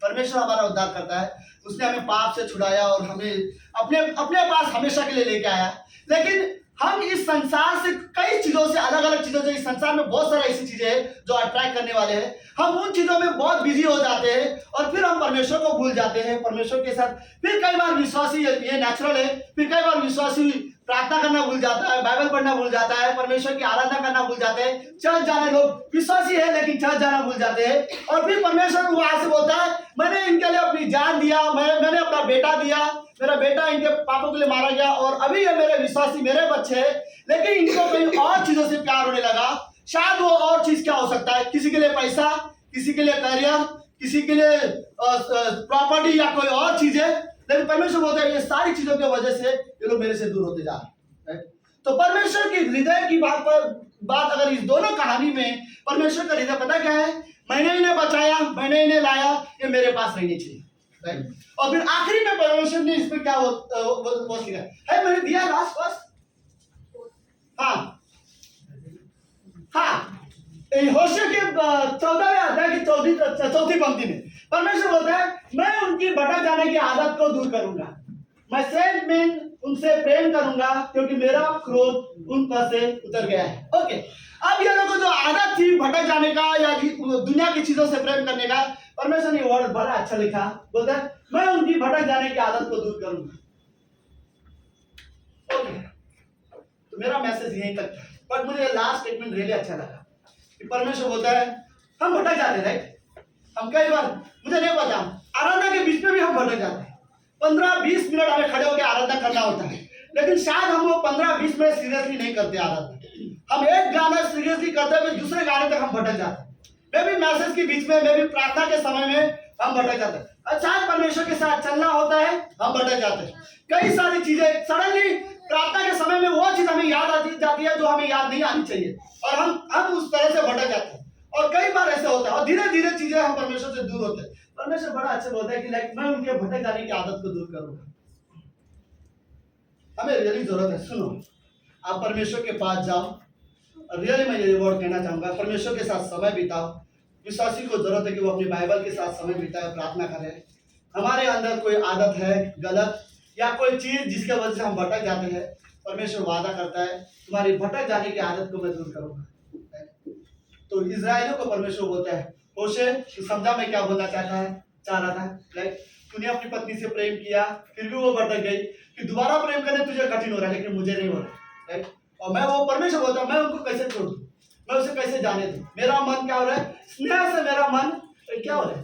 परमेश्वर हमारा उद्धार करता है, उसने हमें पाप से छुड़ाया और हमें अपने पास हमेशा के लिए लेके आया। लेकिन हम इस संसार से कई चीजों से अलग अलग चीजों से इस संसार में बहुत सारी ऐसी चीजें हैं जो अट्रैक्ट करने वाले हैं। हम उन चीजों में बहुत बिजी हो जाते हैं और फिर हम परमेश्वर को भूल जाते हैं परमेश्वर के साथ। फिर कई बार विश्वासी, ये नेचुरल है, फिर कई बार विश्वासी प्रार्थना करना भूल जाता है, बाइबल पढ़ना भूल जाता है, परमेश्वर की आराधना करना भूल जाते हैं, चर्च जाने, लोग विश्वासी है लेकिन चर्च जाना भूल जाते हैं। और फिर परमेश्वर वहां से बोलता है मैंने इनके लिए अपनी जान दिया, मैंने अपना बेटा दिया, मेरा बेटा इनके पापों के लिए मारा गया और अभी ये मेरे विश्वासी मेरे बच्चे हैं, लेकिन इनको कहीं और चीजों से प्यार होने लगा। शायद वो और चीज क्या हो सकता है, किसी के लिए पैसा, किसी के लिए करियर, किसी के लिए प्रॉपर्टी या कोई और चीजें। लेकिन परमेश्वर बोलता है ये सारी चीजों की वजह से ये लोग मेरे से दूर होते जा रहे हैं। तो परमेश्वर की हृदय की बात अगर इस दोनों कहानी में परमेश्वर का हृदय पता क्या है, मैंने इन्हें बचाया, मैंने इन्हें लाया, ये मेरे पास रहनी चाहिए, राइट। और फिर आखिरी में परमेश्वर ने इस पर क्या वो लिखा है, मैंने दिया लास्ट फर्स्ट, हाँ होशे के 14वें अध्याय की चौथी पंक्ति में परमेश्वर बोलता है मैं उनकी भटक जाने की आदत को दूर करूंगा, मैं सैड में उनसे प्रेम करूंगा क्योंकि मेरा क्रोध उन पर से उतर गया है। ओके, अब ये लोगों को जो आदत थी भटक जाने का या दुनिया की चीजों से प्रेम करने का, परमेश्वर ने वर्ड बड़ा अच्छा लिखा, बोलता है मैं उनकी भटक जाने की आदत को दूर करूंगा। ओके, तो मेरा मैसेज यहीं तक था, बट मुझे लास्ट स्टेटमेंट रियली अच्छा लगा कि परमेश्वर बोलता है हम भटक जाते, राइट। हम कई बार, मुझे नहीं पता, आराधना के बीच में भी हम भटक जाते हैं। 15-20 मिनट हमें खड़े होकर आराधना करना होता है, लेकिन शायद हम वो 15-20 मिनट सीरियसली नहीं करते आराधना। हम एक गाना सीरियसली करते हुए दूसरे गाने तक हम भटक जाते हैं। मैं भी मैसेज के बीच में, मैं भी प्रार्थना के समय में हम भटक जाते हैं। शायद परमेश्वर के साथ चलना होता है, हम भटक जाते हैं। कई सारी चीजें सडनली प्रार्थना के समय में वो चीज हमें याद आती जाती है जो हमें याद नहीं आनी चाहिए, और हम उस तरह से भटक जाते हैं। और कई बार ऐसा होता है और धीरे धीरे चीजें हम परमेश्वर से दूर होते हैं। परमेश्वर बड़ा अच्छा बोलता है कि लाइक मैं उनके भटक जाने की आदत को दूर करूंगा। हमें रियली जरूरत है, सुनो, आप परमेश्वर के पास जाओ, और रियली मैं ये वर्ड कहना चाहूंगा, परमेश्वर के साथ समय बिताओ। विश्वासी को जरूरत है कि वो अपनी बाइबल के साथ समय बिताए, प्रार्थना करे। हमारे अंदर कोई आदत है गलत या कोई चीज जिसके वजह से हम भटक जाते हैं, परमेश्वर वादा करता है तुम्हारी भटक जाने की आदत को मैं दूर करूंगा। तो इजराइलियों को परमेश्वर बोलता है होशे, तू समझा मैं क्या बोलना चाह रहा था, लाइक तूने अपनी पत्नी से प्रेम किया फिर भी वो भटक गई, फिर दोबारा प्रेम करने तुझे कठिन हो रहा है, लेकिन मुझे नहीं हो रहा, राइट। और मैं वो परमेश्वर बोलता हूँ मैं उनको कैसे छोड़ दूँ, मैं उसे कैसे जाने दूँ। मेरा मन क्या हो रहा है, स्नेह से मेरा मन क्या हो रहा है,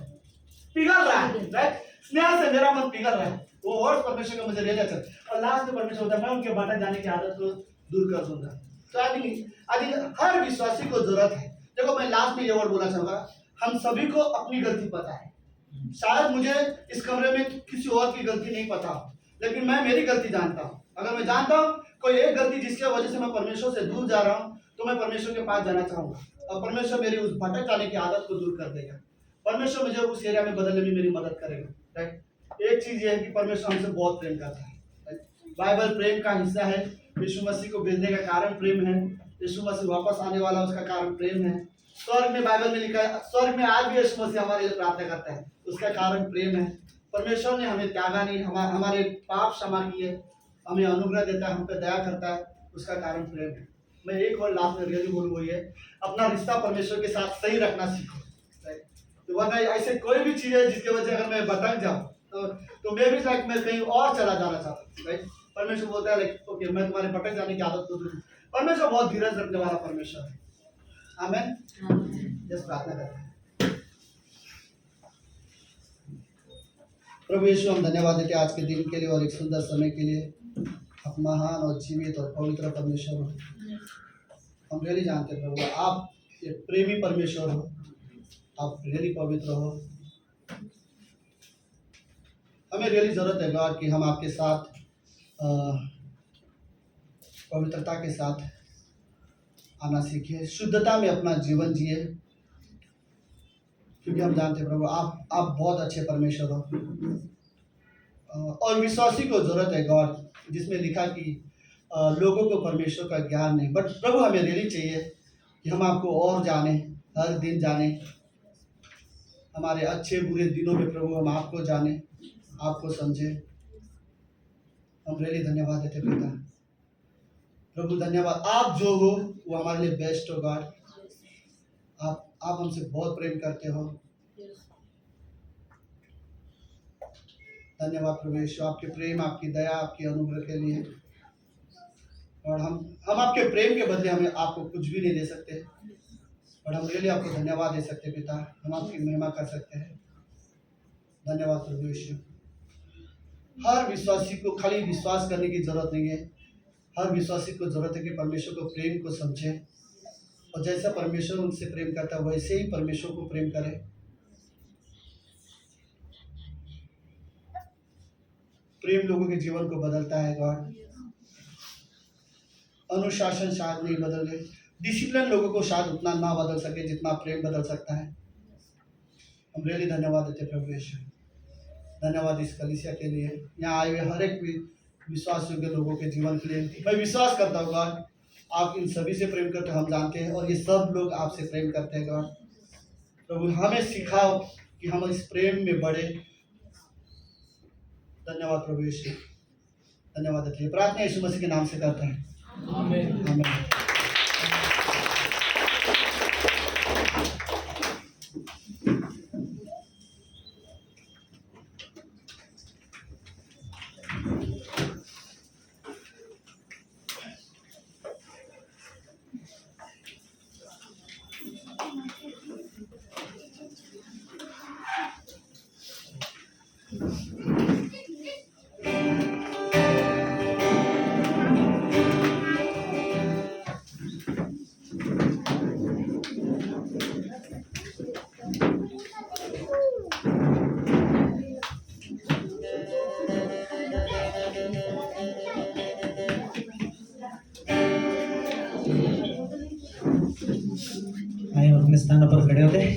पिघल रहा है, राइट। स्नेह से मेरा मन पिघल रहा है। वो वर्ड परमेश्वर का मुझे रियली अच्छा। और लास्ट में परमेश्वर होता है मैं उनके भटक जाने की आदत को दूर कर दूंगा। तो आई थिंक हर विश्वासी को जरूरत है। देखो मैं लास्ट में ये वर्ड बोलना चाहूंगा, हम सभी को अपनी गलती पता है। शायद मुझे इस कमरे में किसी और की गलती नहीं पता हो, लेकिन मैं मेरी गलती जानता हूँ। अगर मैं जानता हूँ कोई एक गलती जिसकी वजह से मैं परमेश्वर से दूर जा रहा हूँ, तो मैं परमेश्वर के पास जाना चाहूंगा, और परमेश्वर मेरी उस भटक जाने की आदत को दूर कर देगा। परमेश्वर मुझे उस एरिया में बदलने में मेरी मदद करेगा, राइट। एक चीज ये है कि परमेश्वर हमसे बहुत प्रेम करता है। बाइबल प्रेम का हिस्सा है। यीशु मसीह को भेजने का कारण प्रेम है, यीशु मसीह वापस आने वाला उसका कारण प्रेम है। स्वर्ग में बाइबल में लिखा है, स्वर्ग में आज भी यीशु मसीह हमारे लिए प्रार्थना करता है, उसका कारण प्रेम है। परमेश्वर ने हमें त्यागा नहीं, हमारे पाप क्षमा किए, हमें अनुग्रह देता है, हम पे दया करता है, उसका कारण प्रेम है। मैं एक और लास्ट में रियली बोलूँ, वही है अपना रिश्ता परमेश्वर के साथ सही रखना सीखो, राइट। तो वरना ऐसे कोई भी चीज है जिसकी वजह से अगर मैं भटक जाऊँ तो मैं भी लाइक मैं कहीं और चला जाना चाहता हूँ, राइट। परमेश्वर बोलता है लाइक ओके मैं तुम्हारे भटक जाने की आदत को दूर। परमेश्वर बहुत धीरज रखने वाला परमेश्वर है। आमीन। जस्ट प्रार्थना करते हैं। प्रभु यीशु हम धन्यवाद देते हैं आज के दिन के लिए और एक सुंदर समय के लिए। आप महान और जीवित और पवित्र परमेश्वर हो। हम रियली जानते हैं प्रभु आप ये प्रेमी परमेश्वर हो, आप रियली पवित्र हो। हमें रियली जरूरत है गॉड कि हम आपके साथ पवित्रता के साथ आना सीखे, शुद्धता में अपना जीवन जिए, क्योंकि हम जानते हैं प्रभु आप बहुत अच्छे परमेश्वर हो। और विश्वासी को जरूरत है गॉड, जिसमें लिखा कि लोगों को परमेश्वर का ज्ञान नहीं, बट प्रभु हमें रियली चाहिए कि हम आपको और जाने, हर दिन जाने, हमारे अच्छे बुरे दिनों में प्रभु हम आपको जाने, आपको समझे। हम रियली धन्यवाद देते पिता। प्रभु धन्यवाद, आप जो हो वो हमारे लिए बेस्ट हो गॉड। आप हमसे बहुत प्रेम करते हो। धन्यवाद प्रभु यीशु, आपके प्रेम, आपकी दया, आपकी अनुग्रह के लिए। और हम आपके प्रेम के बदले हमें आपको कुछ भी नहीं दे सकते, और हम रियली आपको धन्यवाद दे सकते पिता, हम आपकी महिमा कर सकते हैं। धन्यवाद प्रभु यीशु। हर विश्वासी को खाली विश्वास करने की जरूरत नहीं है, हर विश्वासी को जरूरत है कि परमेश्वर को प्रेम को समझे, और जैसा परमेश्वर उनसे प्रेम करता है वैसे ही परमेश्वर को प्रेम करे। प्रेम लोगों के जीवन को बदलता है गॉड। अनुशासन शायद नहीं बदले, डिसिप्लिन लोगों को शायद उतना ना बदल सके जितना प्रेम बदल सकता है। हम रियली धन्यवाद देते प्रभु यीशु। धन्यवाद इस कलीसिया के लिए, यहाँ आए हुए हर एक विश्वास योग्य लोगों के जीवन के लिए। मैं विश्वास करता हूँ गॉड, आप इन सभी से प्रेम करते हम जानते हैं, और ये सब लोग आपसे प्रेम करते हैं गॉड। प्रभु हमें सिखाओ कि हम इस प्रेम में बढ़े। धन्यवाद प्रभु यीशु, धन्यवाद देते हैं। प्रार्थना यीशु मसीह के नाम से करते हैं, आमीन आमीन। आइए हम अपने स्थानों पर खड़े होते हैं।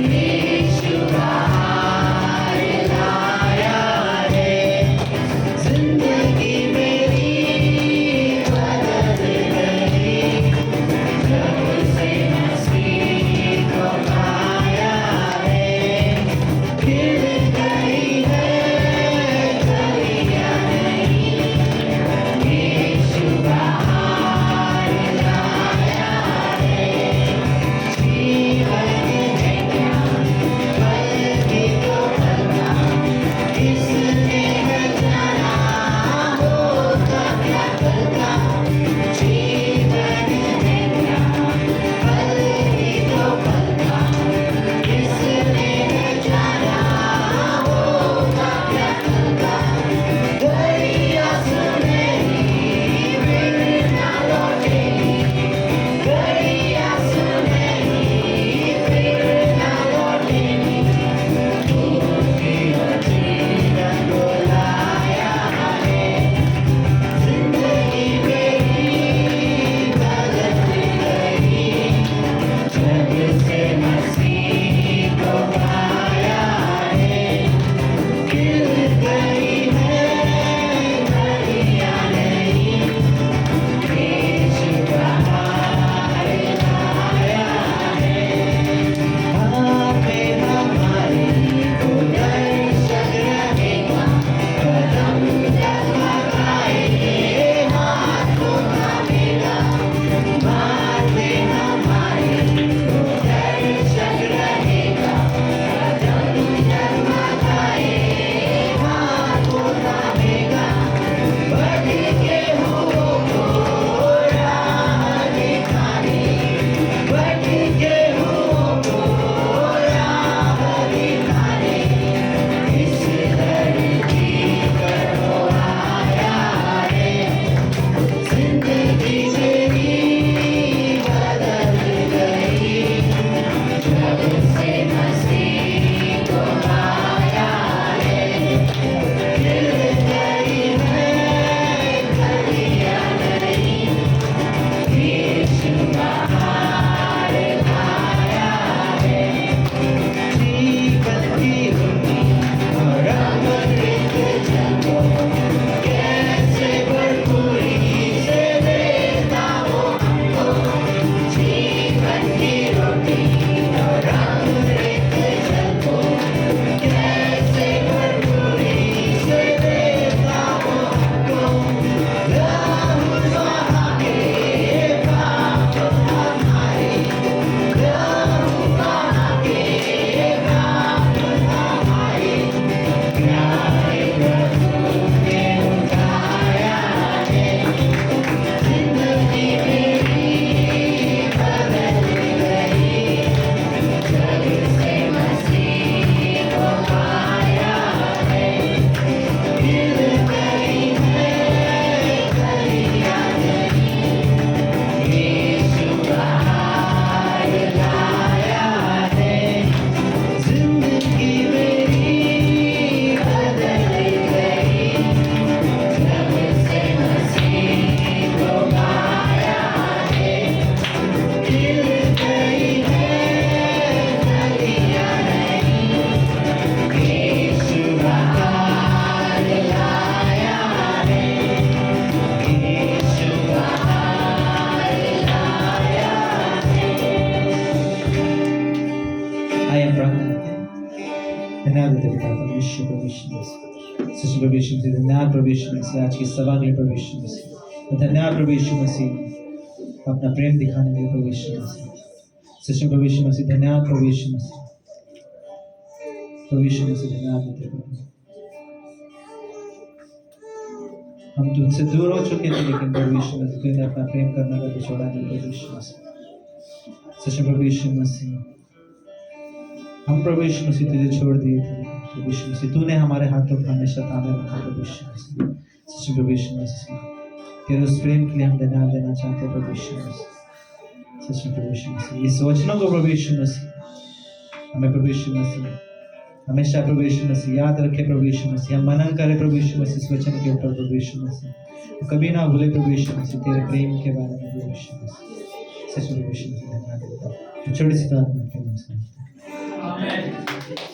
Yeshua, सच प्रभु यीशु मसीह, धन्यवाद प्रभु यीशु मसीह, आज की सभा के लिए प्रभु यीशु मसीह, धन्यवाद प्रभु यीशु मसीह, अपना प्रेम दिखाने के लिए प्रभु यीशु मसीह, सच में प्रभु यीशु मसीह, धन्यवाद प्रभु यीशु मसीह, प्रभु यीशु मसीह, धन्यवाद देते प्रभु। हम तुमसे दूर हो चुके थे, लेकिन प्रभु यीशु मसीह तूने अपना प्रेम करने का छोड़ा नहीं प्रभु यीशु मसीह, सच में प्रभु यीशु मसीह, हम प्रभु यीशु मसीह तुझे छोड़ दिए थे, प्रभु यीशु मसीह तूने हमारे हाथों को हमेशा थामे रखा प्रभु यीशु मसीह, सच में प्रभु यीशु मसीह, तेरे उस प्रेम के लिए हम धन्यवाद देना चाहते हैं प्रभु यीशु मसीह, सच में प्रभु यीशु मसीह, इस वचनों को प्रभु यीशु मसीह हमें प्रभु यीशु मसीह हमेशा प्रभु यीशु मसीह याद रखे प्रभु यीशु मसीह, हम मनन करें प्रभु यीशु मसीह इस वचन के ऊपर प्रभु यीशु मसीह, तो कभी ना भूले प्रभु यीशु मसीह तेरे प्रेम के बारे में प्रभु यीशु मसीह, सच में प्रभु यीशु मसीह धन्यवाद देता हूं। छोटी सी प्रार्थना के नाम से